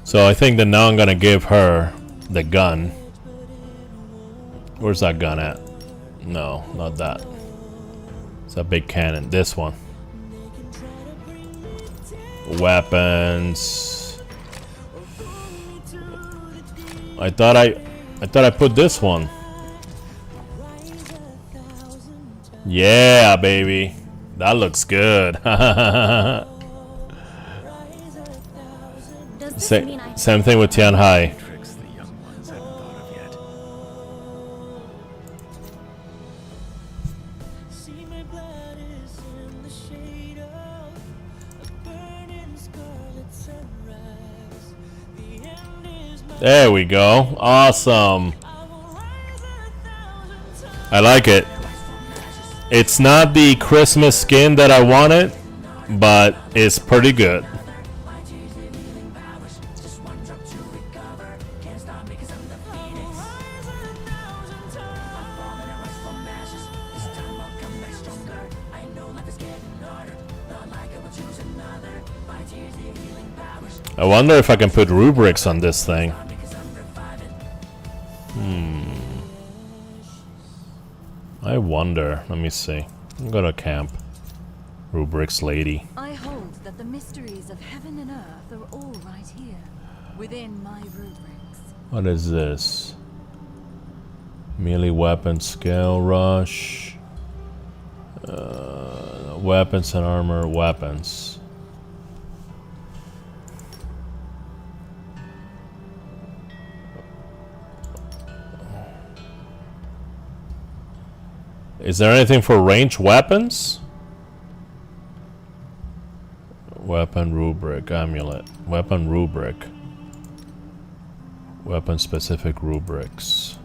[SPEAKER 2] So I think that now I'm gonna give her the gun. Where's that gun at? No, not that. It's a big cannon. This one. Weapons. I thought I put this one. Yeah, baby. That looks good. Same thing with Tianhai.
[SPEAKER 5] Tricks the young ones haven't thought of yet.
[SPEAKER 2] There we go. Awesome. I like it. It's not the Christmas skin that I wanted, but it's pretty good. I wonder if I can put rubrics on this thing. I wonder. Let me see. I'm gonna camp. Rubrics lady.
[SPEAKER 3] I hold that the mysteries of heaven and earth are all right here, within my rubrics.
[SPEAKER 2] What is this? Melee weapon scale rush. Weapons and armor weapons. Is there anything for range weapons? Weapon rubric, amulet. Weapon rubric. Weapon specific rubrics.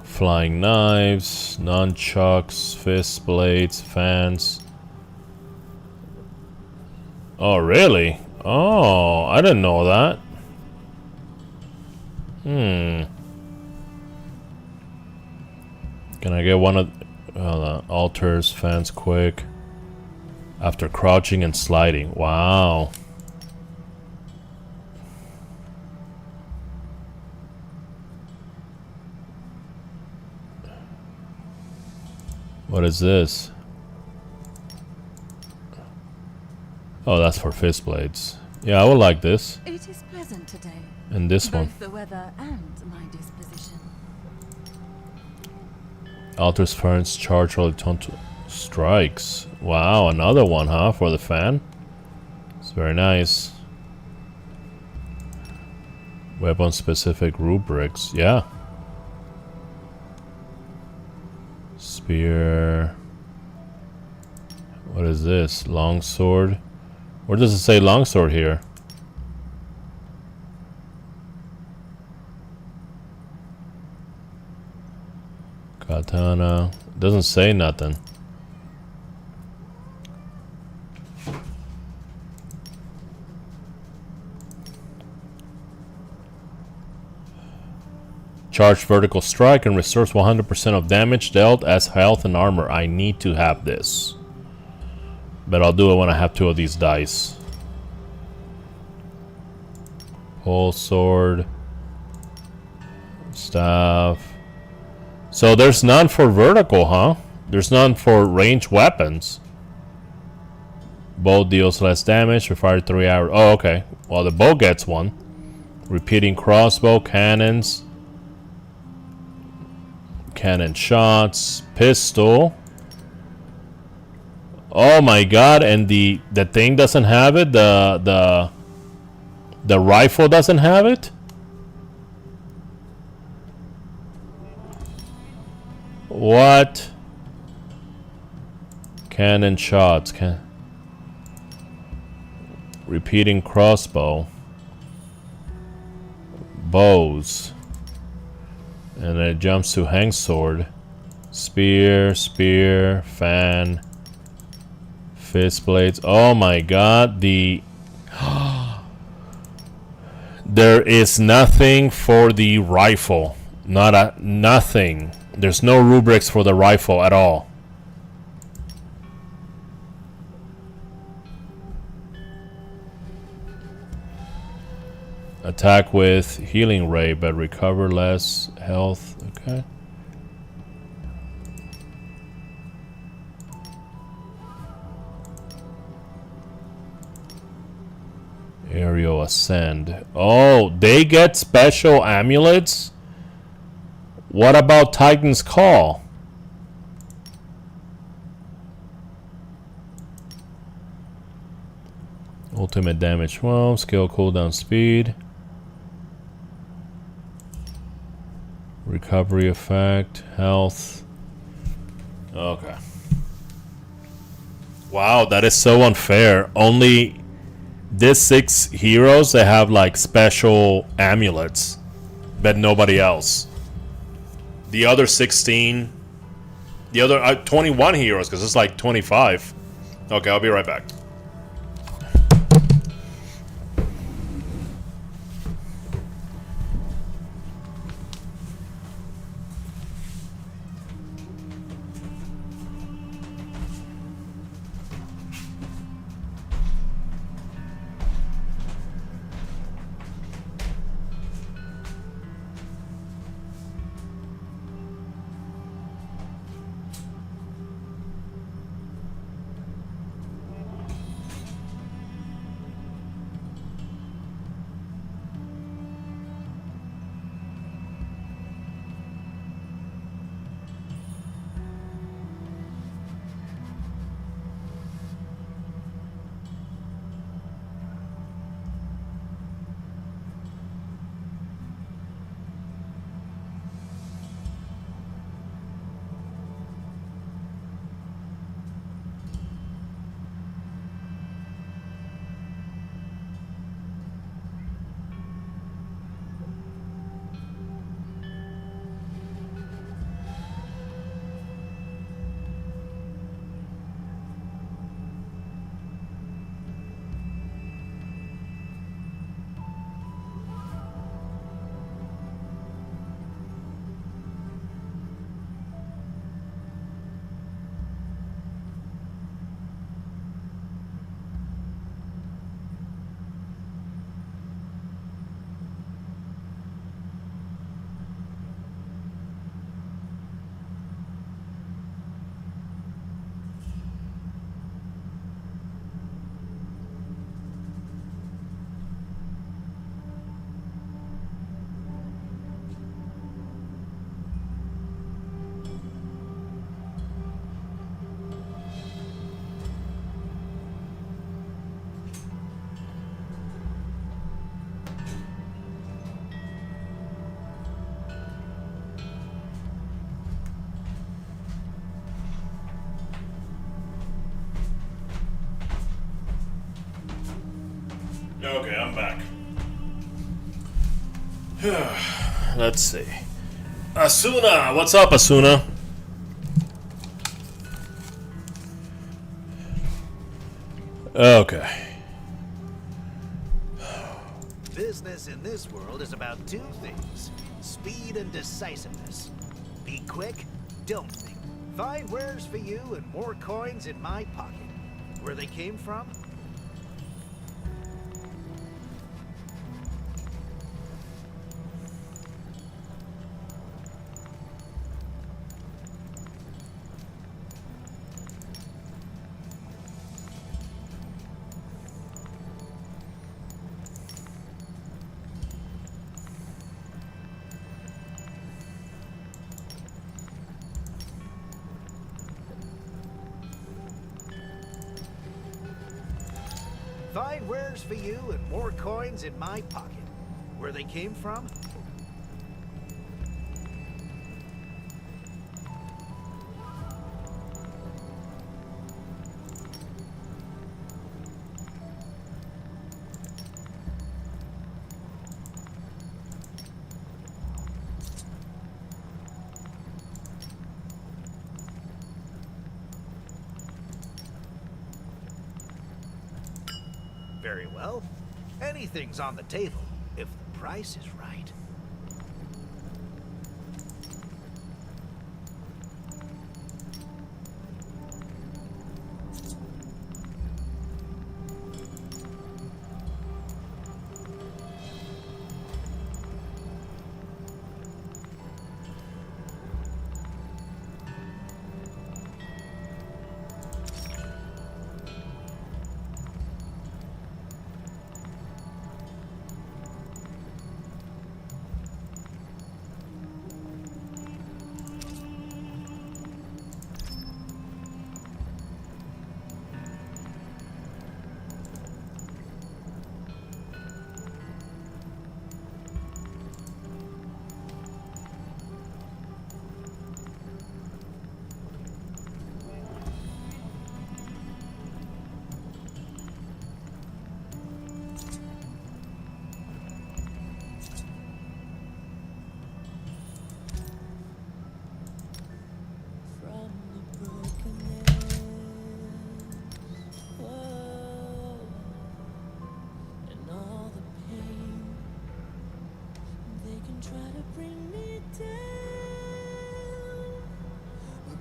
[SPEAKER 2] Flying knives, nunchucks, fist blades, fans. Oh, really? Oh, I didn't know that. Can I get one of altars, fans quick after crouching and sliding? Wow. What is this? Oh, that's for fist blades. Yeah, I would like this.
[SPEAKER 6] It is pleasant today.
[SPEAKER 2] And this one.
[SPEAKER 6] Both the weather and my disposition.
[SPEAKER 2] Alters ferns charge while it strikes. Wow, another one, huh? For the fan. It's very nice. Weapon specific rubrics. Yeah. Spear. What is this? Longsword. Where does it say longsword here? Katana. Doesn't say nothing. Charged vertical strike and restores 100% of damage dealt as health and armor. I need to have this. But I'll do it when I have 2 of these dice. Pole sword. Staff. So there's none for vertical, huh? There's none for ranged weapons. Bow deals less damage for fire 3 hours. Oh, okay. Well, the bow gets one. Repeating crossbow, cannons. Cannon shots. Pistol. Oh my god, and the thing doesn't have it? The rifle doesn't have it? What? Cannon shots. Repeating crossbow. Bows. And then it jumps to hang sword. Spear, spear, fan. Fist blades. Oh my god, there is nothing for the rifle. Nothing. There's no rubrics for the rifle at all. Attack with healing ray, but recover less health. Okay. Aerial ascend. Oh, they get special amulets? What about Titan's Call? Ultimate damage 12, skill cooldown speed. Recovery effect, health. Okay. Wow, that is so unfair. Only these 6 heroes, they have like special amulets, but nobody else. The other 16, the other 21 heroes, because it's like 25. Okay, I'll be right back. Okay, I'm back. Let's see. Asuna! What's up, Asuna? Okay.
[SPEAKER 1] Business in this world is about two things: speed and decisiveness. Be quick, don't think. 5 wares for you and more coins in my pocket. Where they came from? Find wares for you and more coins in my pocket. Where they came from? Very well. Anything's on the table, if the price is right.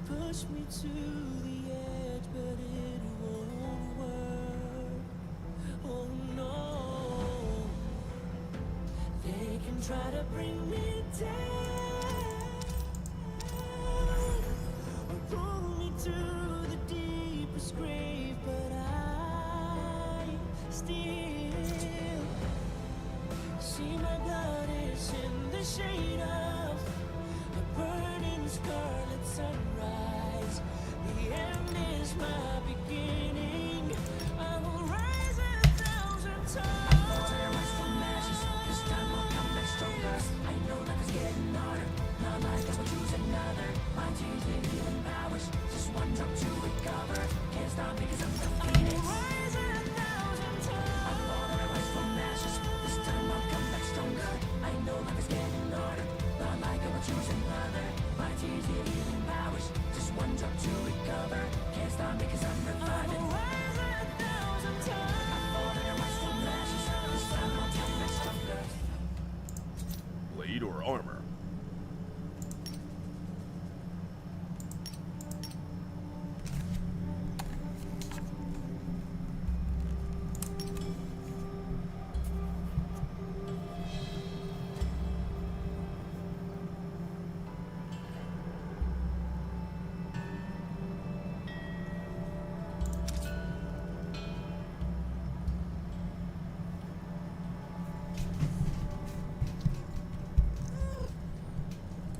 [SPEAKER 7] Push me to the edge, but it won't work. Oh no, they can try to bring me down or pull me to the deepest grave, but I still see my blood is in the shade of a burning scarlet sunrise. The end is my beginning. I will rise 1,000 times. I rise from ashes. This time I'll come back stronger. I know life is getting harder. Not like I will choose another. My tears need healing powers. Just one drop to recover. Can't stop because I'm the phoenix. I will rise 1,000 times. I fall and I rise from ashes. This time I'll come back stronger. I know life is getting harder. Not like I will choose another. My tears need healing powers. Just one drop to recover. Can't stop because I'm reviving. I will rise 1,000 times. I fall and I rise from ashes. This time I'll come back stronger.
[SPEAKER 5] Blade or armor?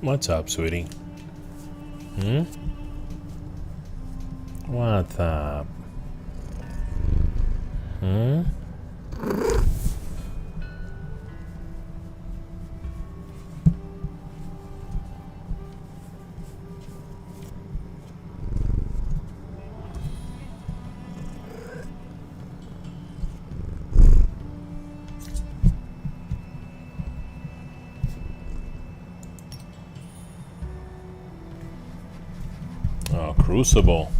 [SPEAKER 2] What's up, sweetie? What's up? Crucible.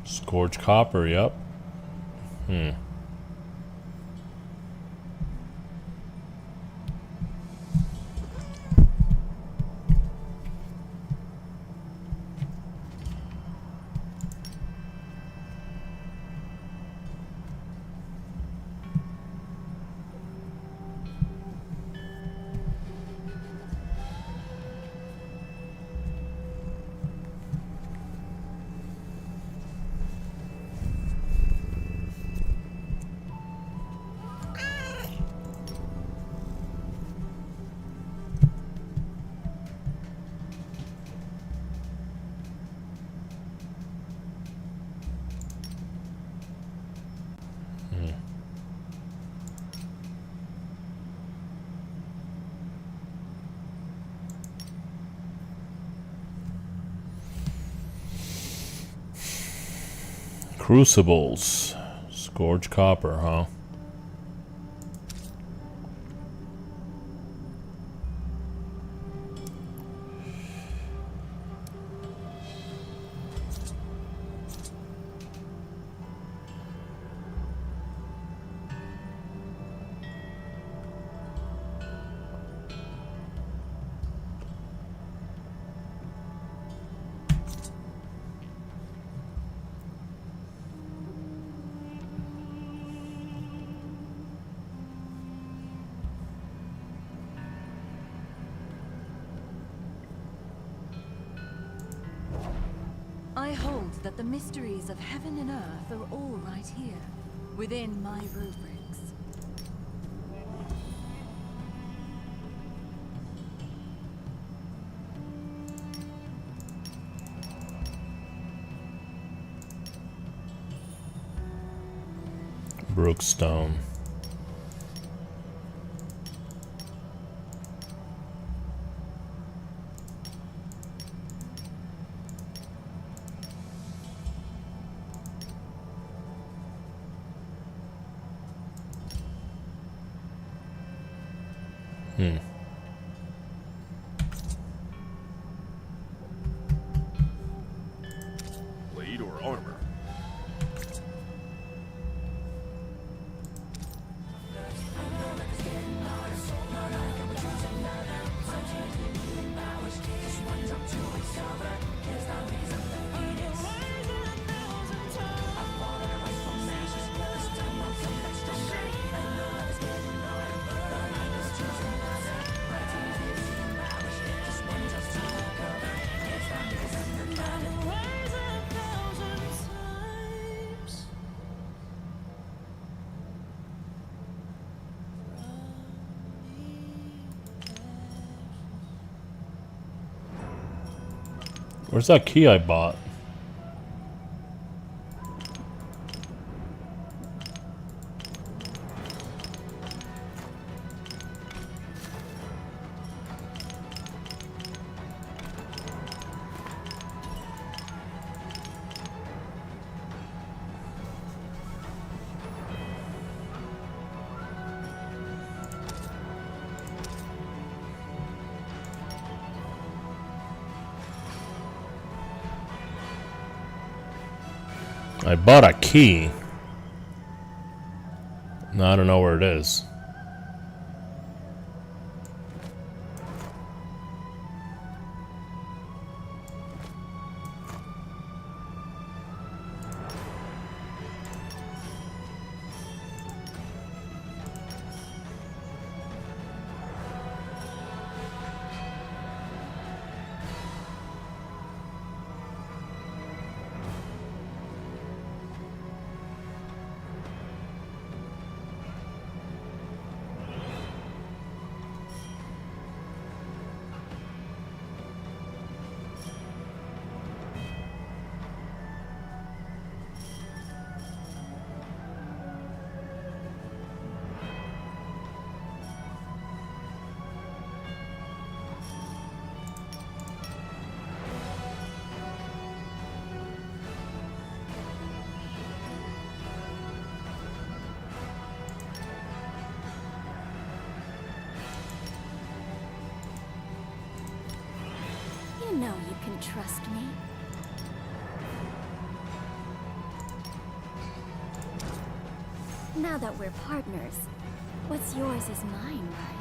[SPEAKER 2] Scorched copper, yep. Crucibles. Scorched copper, huh?
[SPEAKER 6] I hold that the mysteries of heaven and earth are all right here, within my rubrics.
[SPEAKER 2] Brookstone.
[SPEAKER 8] Blade or armor?
[SPEAKER 2] Where's that key I bought? I bought a key. No, I don't know where it is.
[SPEAKER 3] You know you can trust me. Now that we're partners, what's yours is mine, right?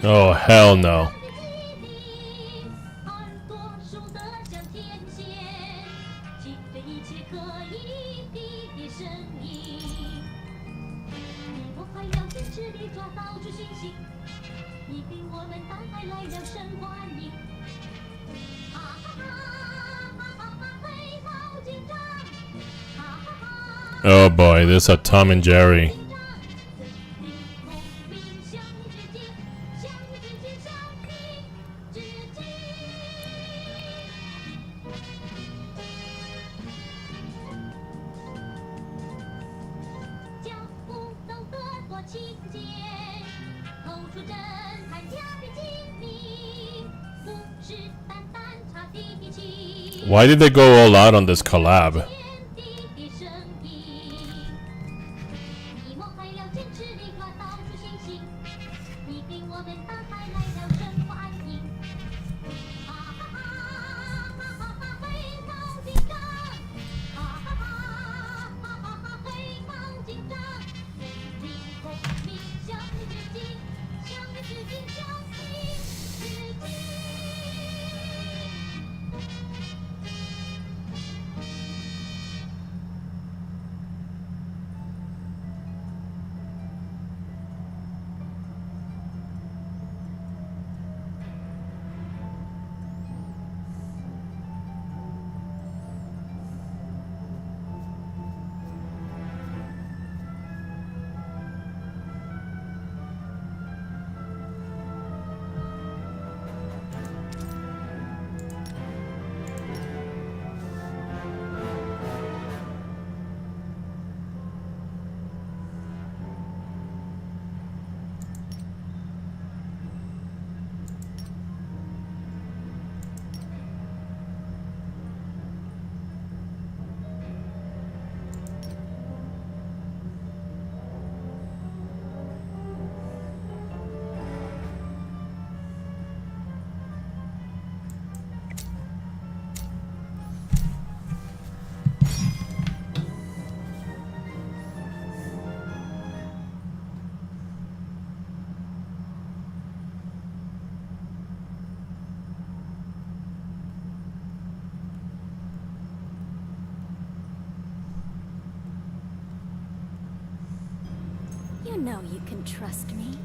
[SPEAKER 2] Oh, hell no. Oh boy, this is Tom and Jerry. Why did they go all out on this collab?
[SPEAKER 3] You know you can trust me.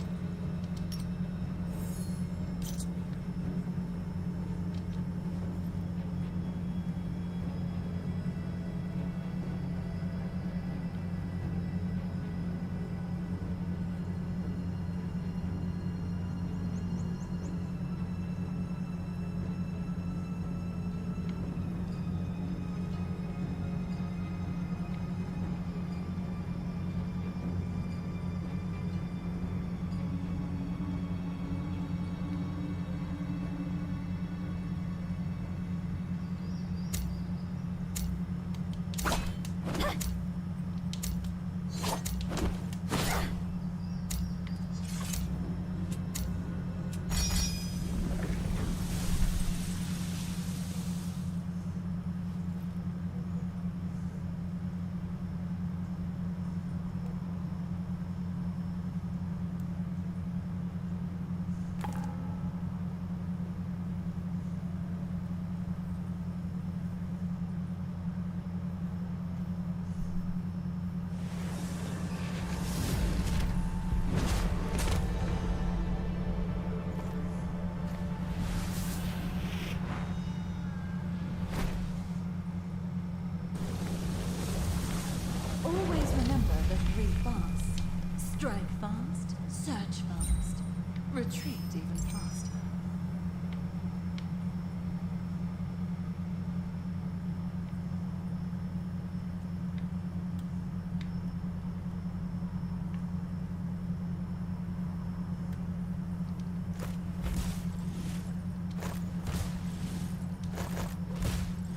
[SPEAKER 6] it even faster.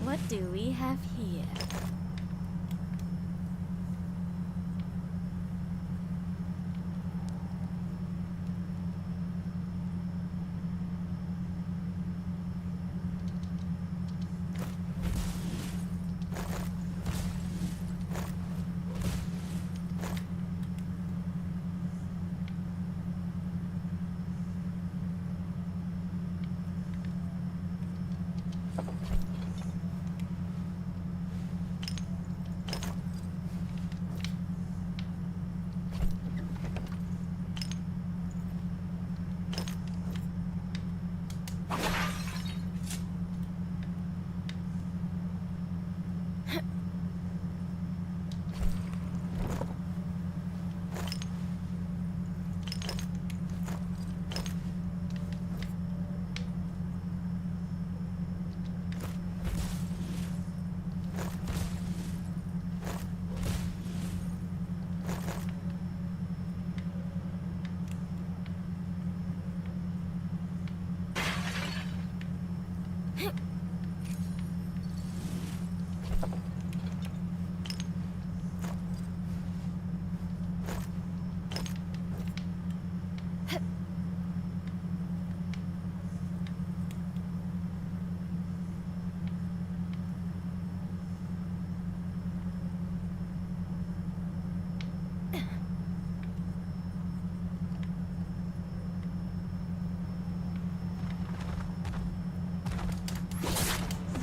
[SPEAKER 3] What do we have here?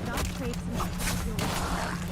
[SPEAKER 3] Stop traipsing into your way.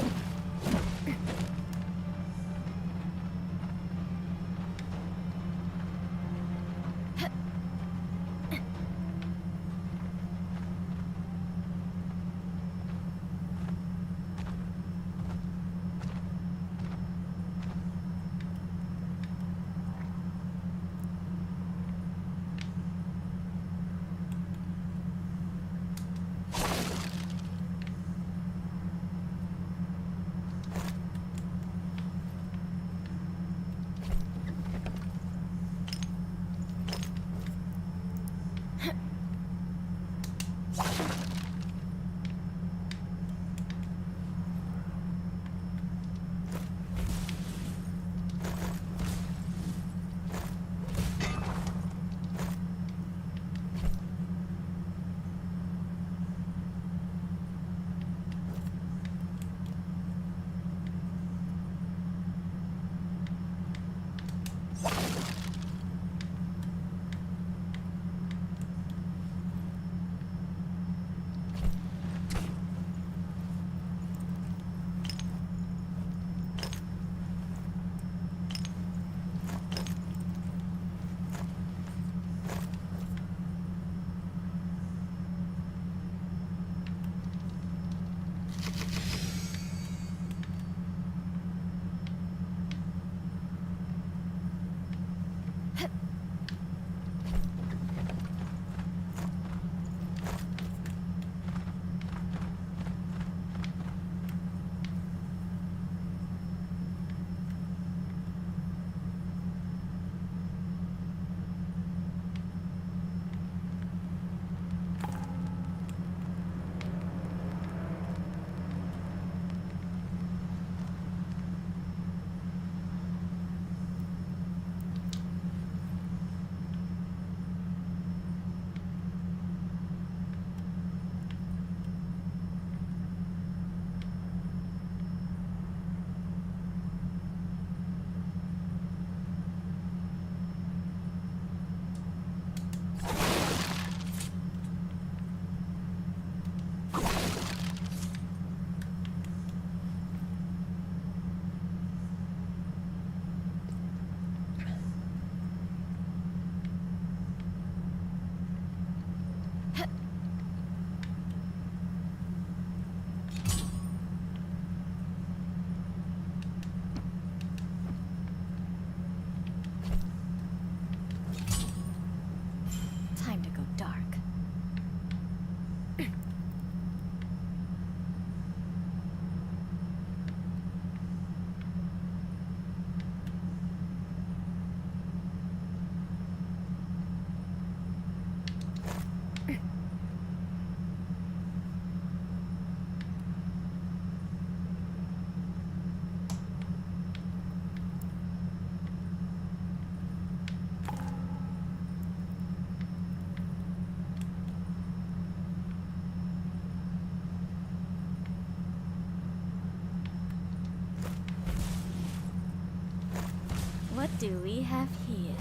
[SPEAKER 3] do we have here?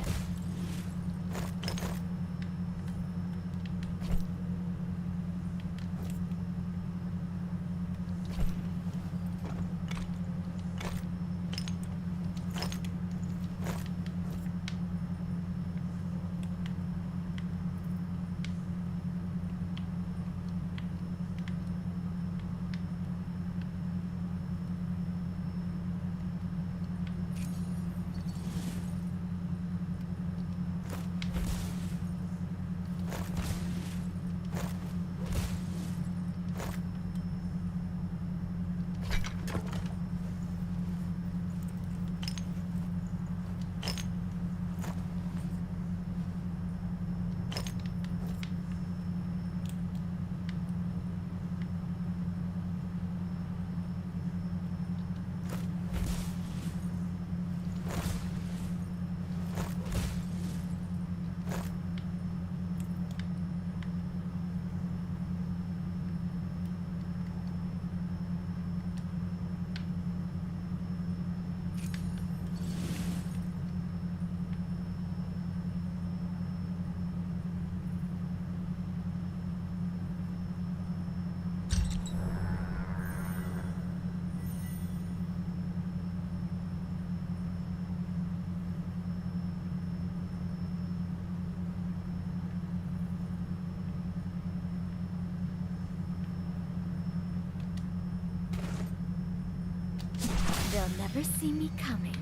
[SPEAKER 3] They'll never see me coming.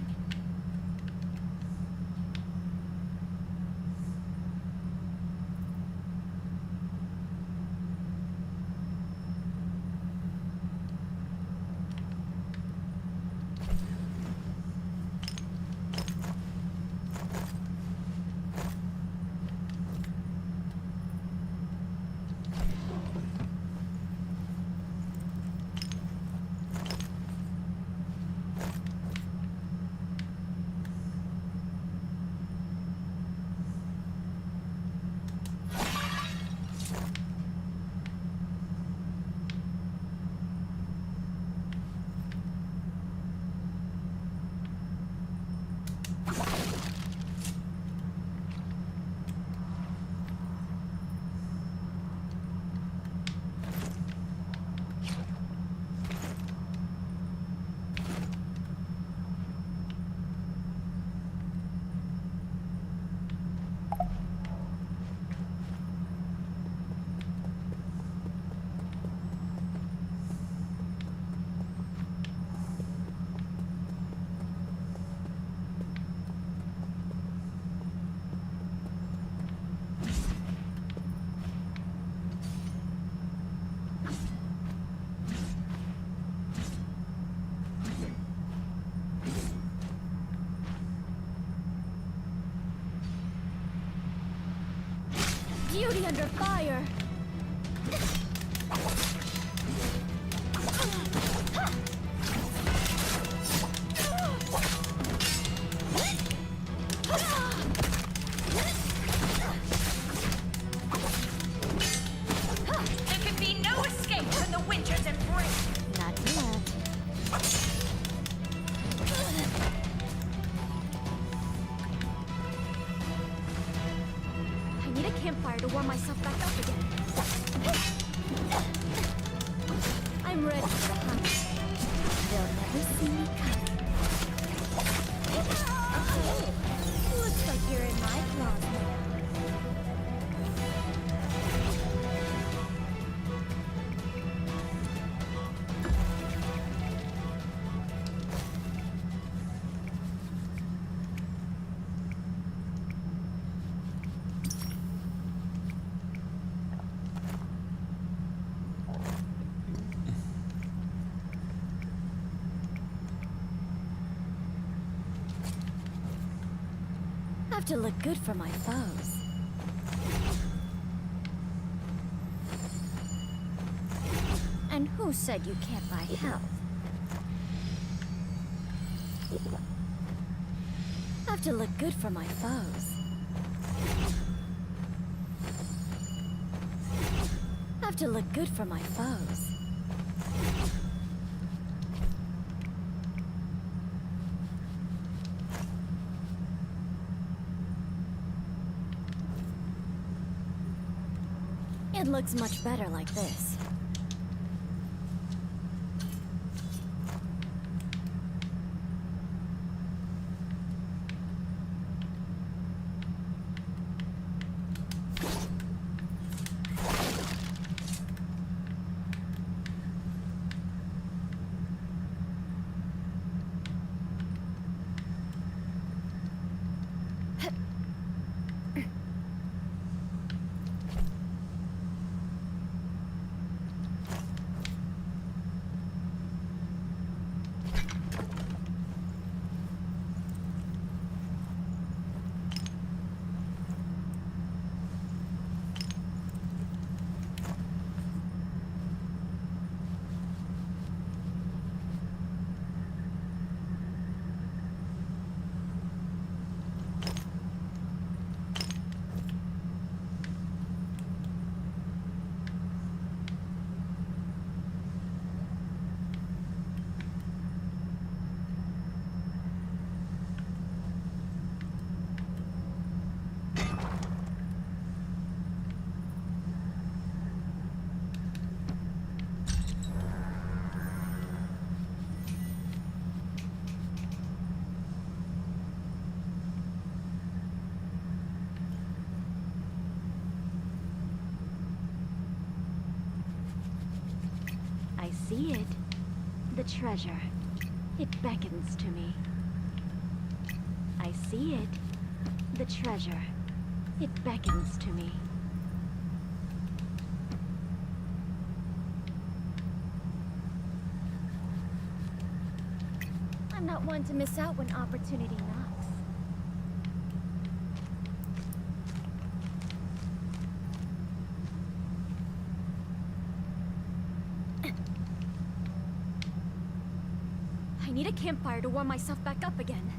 [SPEAKER 3] Beauty under fire!
[SPEAKER 9] There can be no escape when the winter's embrace.
[SPEAKER 3] Not yet. I need a campfire to warm myself back up again. I'm ready for the hunt. They'll never see me coming. Looks like you're in my claws now. Have to look good for my foes. And who said you can't buy health? Have to look good for my foes. Have to look good for my foes. It looks much better like this. I see it. The treasure. It beckons to me. I see it. The treasure. It beckons to me. I'm not one to miss out when opportunity knocks. I need a campfire to warm myself back up again.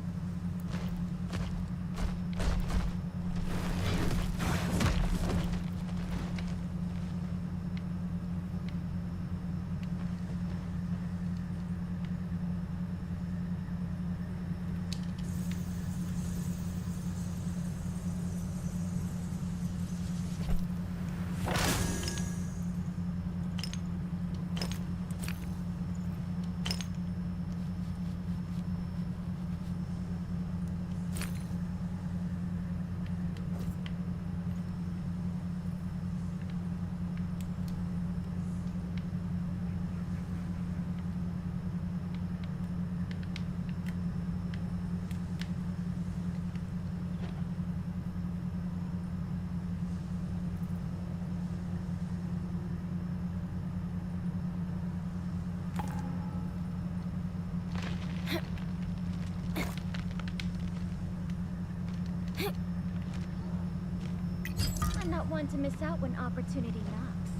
[SPEAKER 3] I'm not one to miss out when opportunity knocks.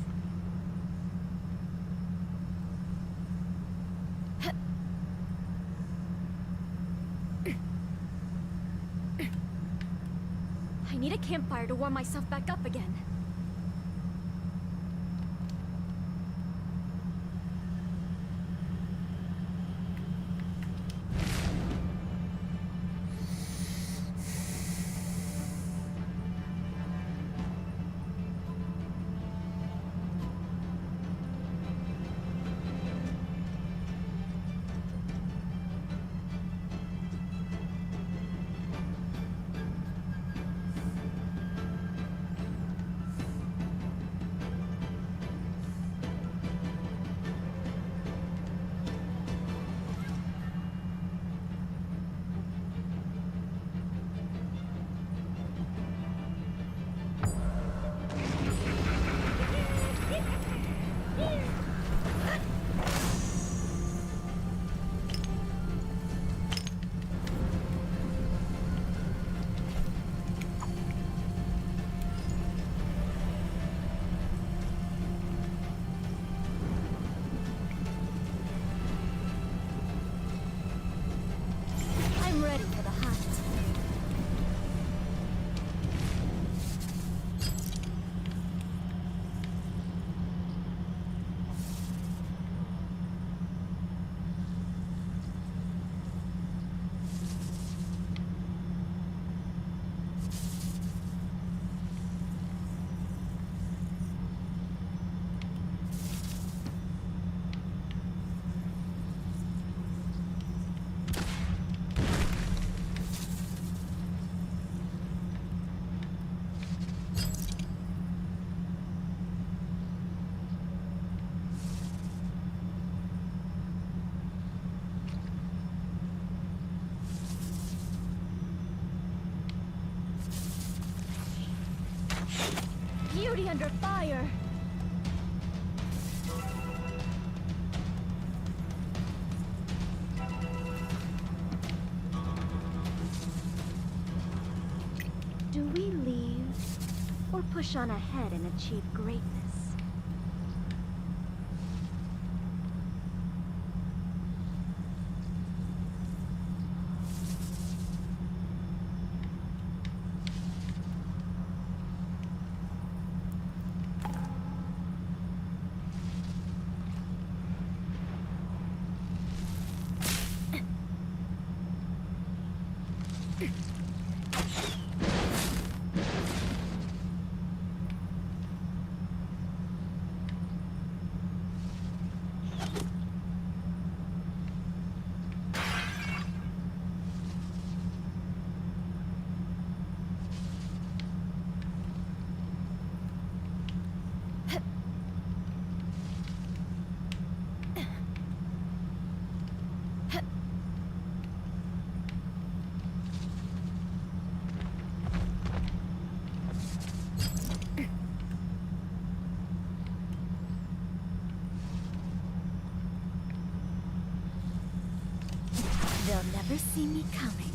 [SPEAKER 3] I need a campfire to warm myself back up again. Beauty under fire! Do we leave, or push on ahead and achieve greatness? They'll never see me coming.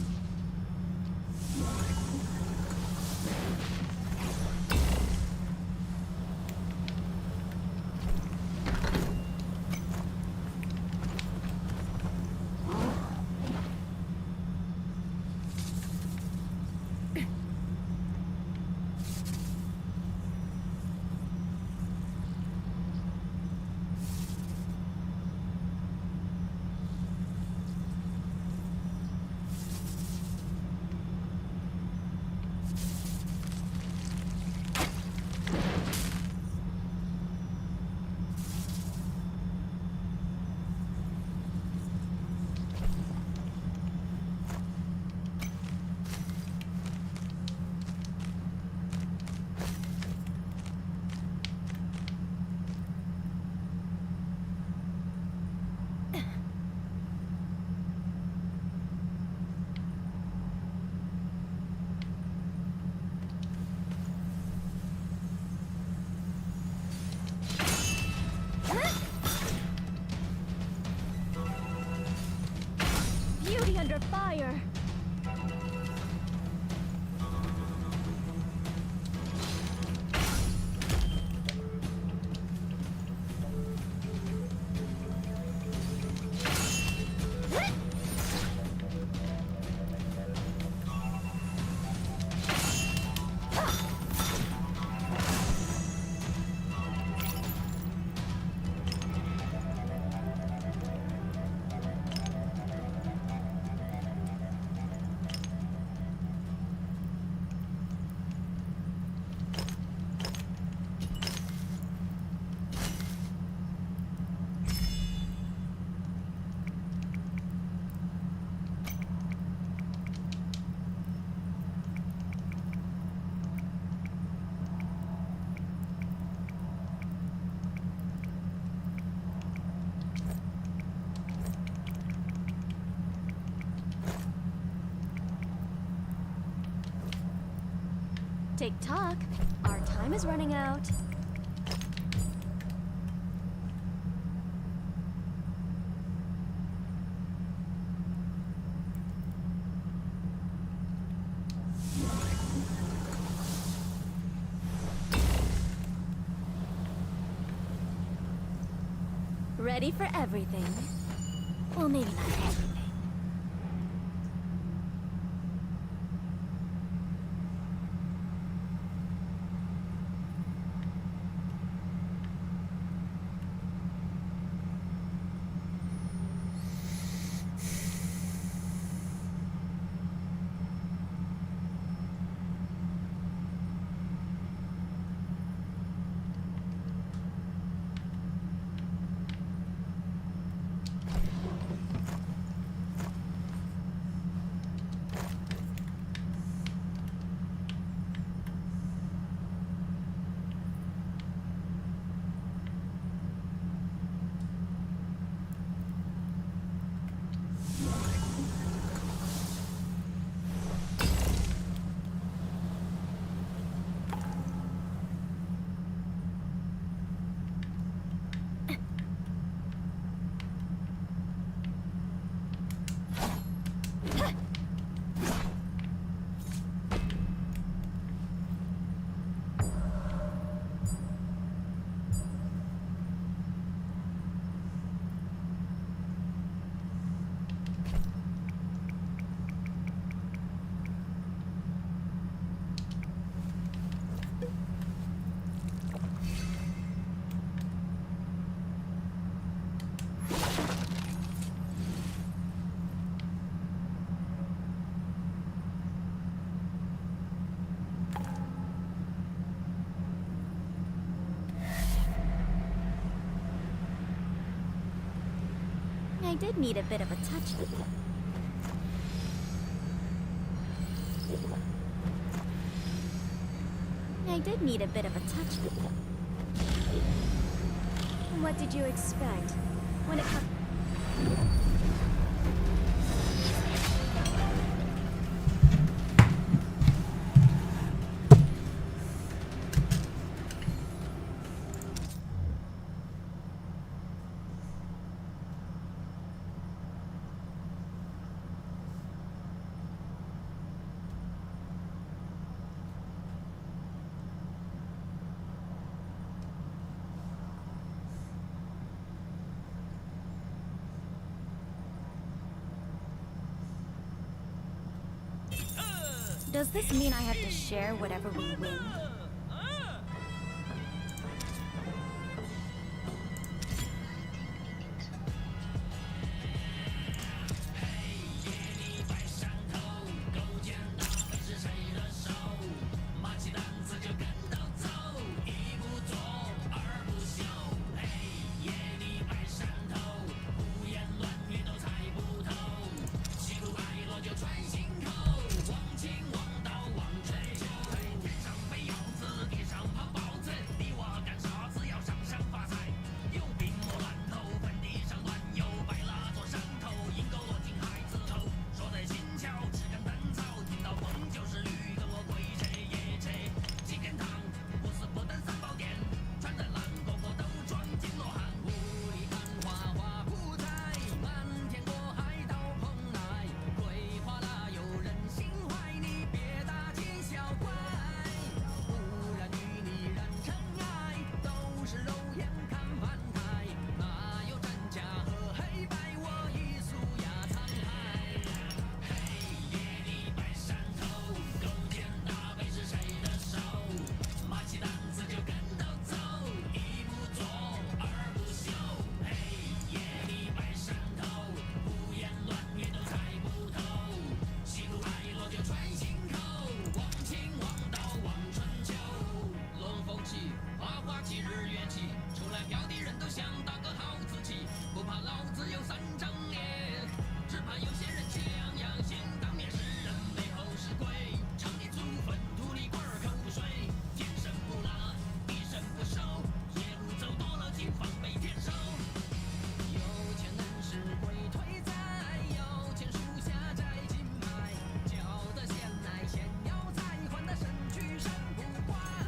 [SPEAKER 3] Beauty under fire! Tick-tock, our time is running out. Ready for everything. Well, maybe not everything. I did need a bit of a touch. I did need a bit of a touch. What did you expect? When it comes... Does this mean I have to share whatever we win?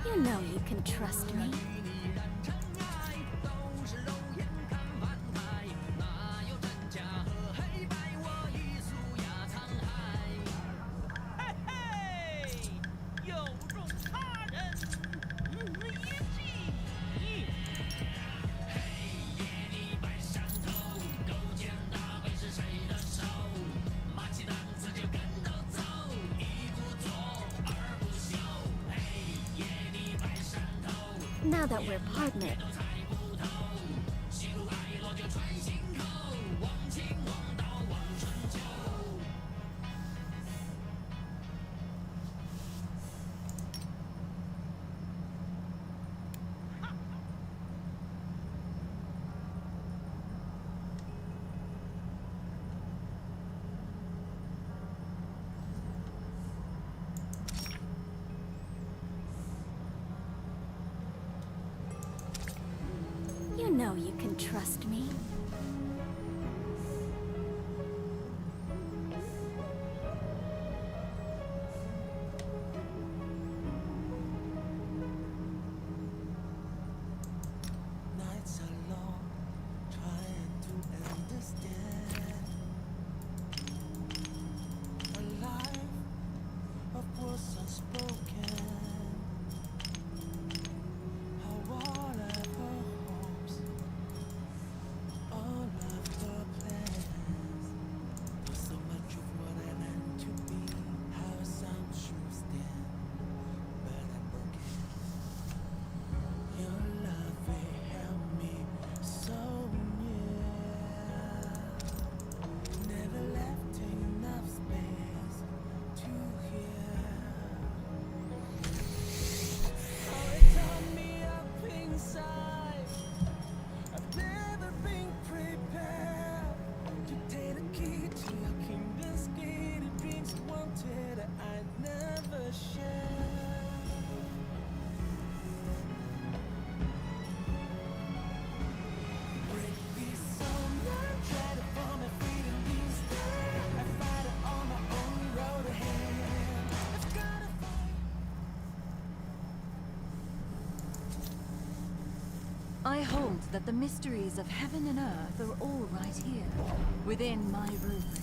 [SPEAKER 3] You know you can trust me. Now that we're partnered. You know you can trust me.
[SPEAKER 7] Nights are long, trying to understand a life of words unspoken. How whatever hopes
[SPEAKER 6] that the mysteries of heaven and earth are all right here, within my rubrics.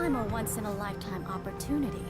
[SPEAKER 3] I'm a once-in-a-lifetime opportunity.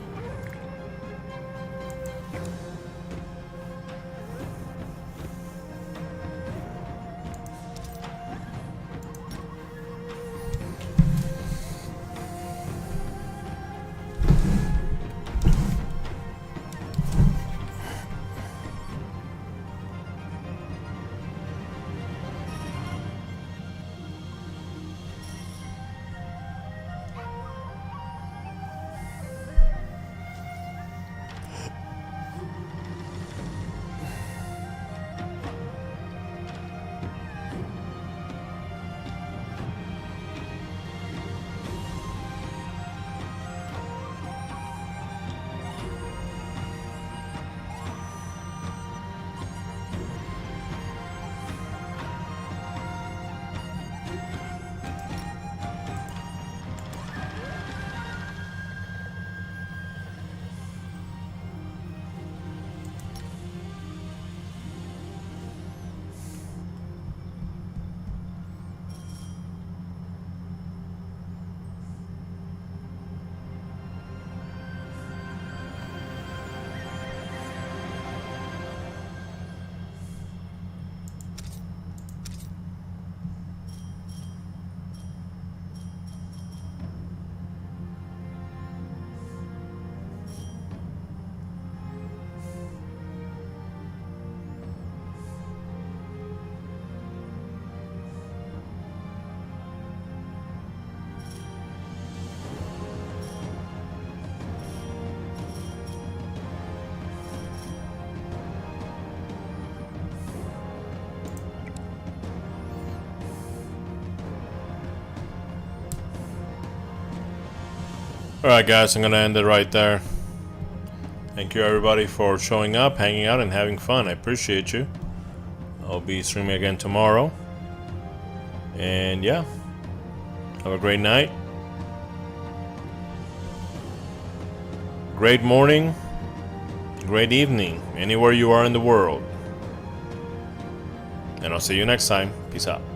[SPEAKER 2] Alright guys, I'm gonna end it right there. Thank you everybody for showing up, hanging out, and having fun. I appreciate you. I'll be streaming again tomorrow. And yeah, have a great night. Great morning. Great evening, anywhere you are in the world. And I'll see you next time. Peace out.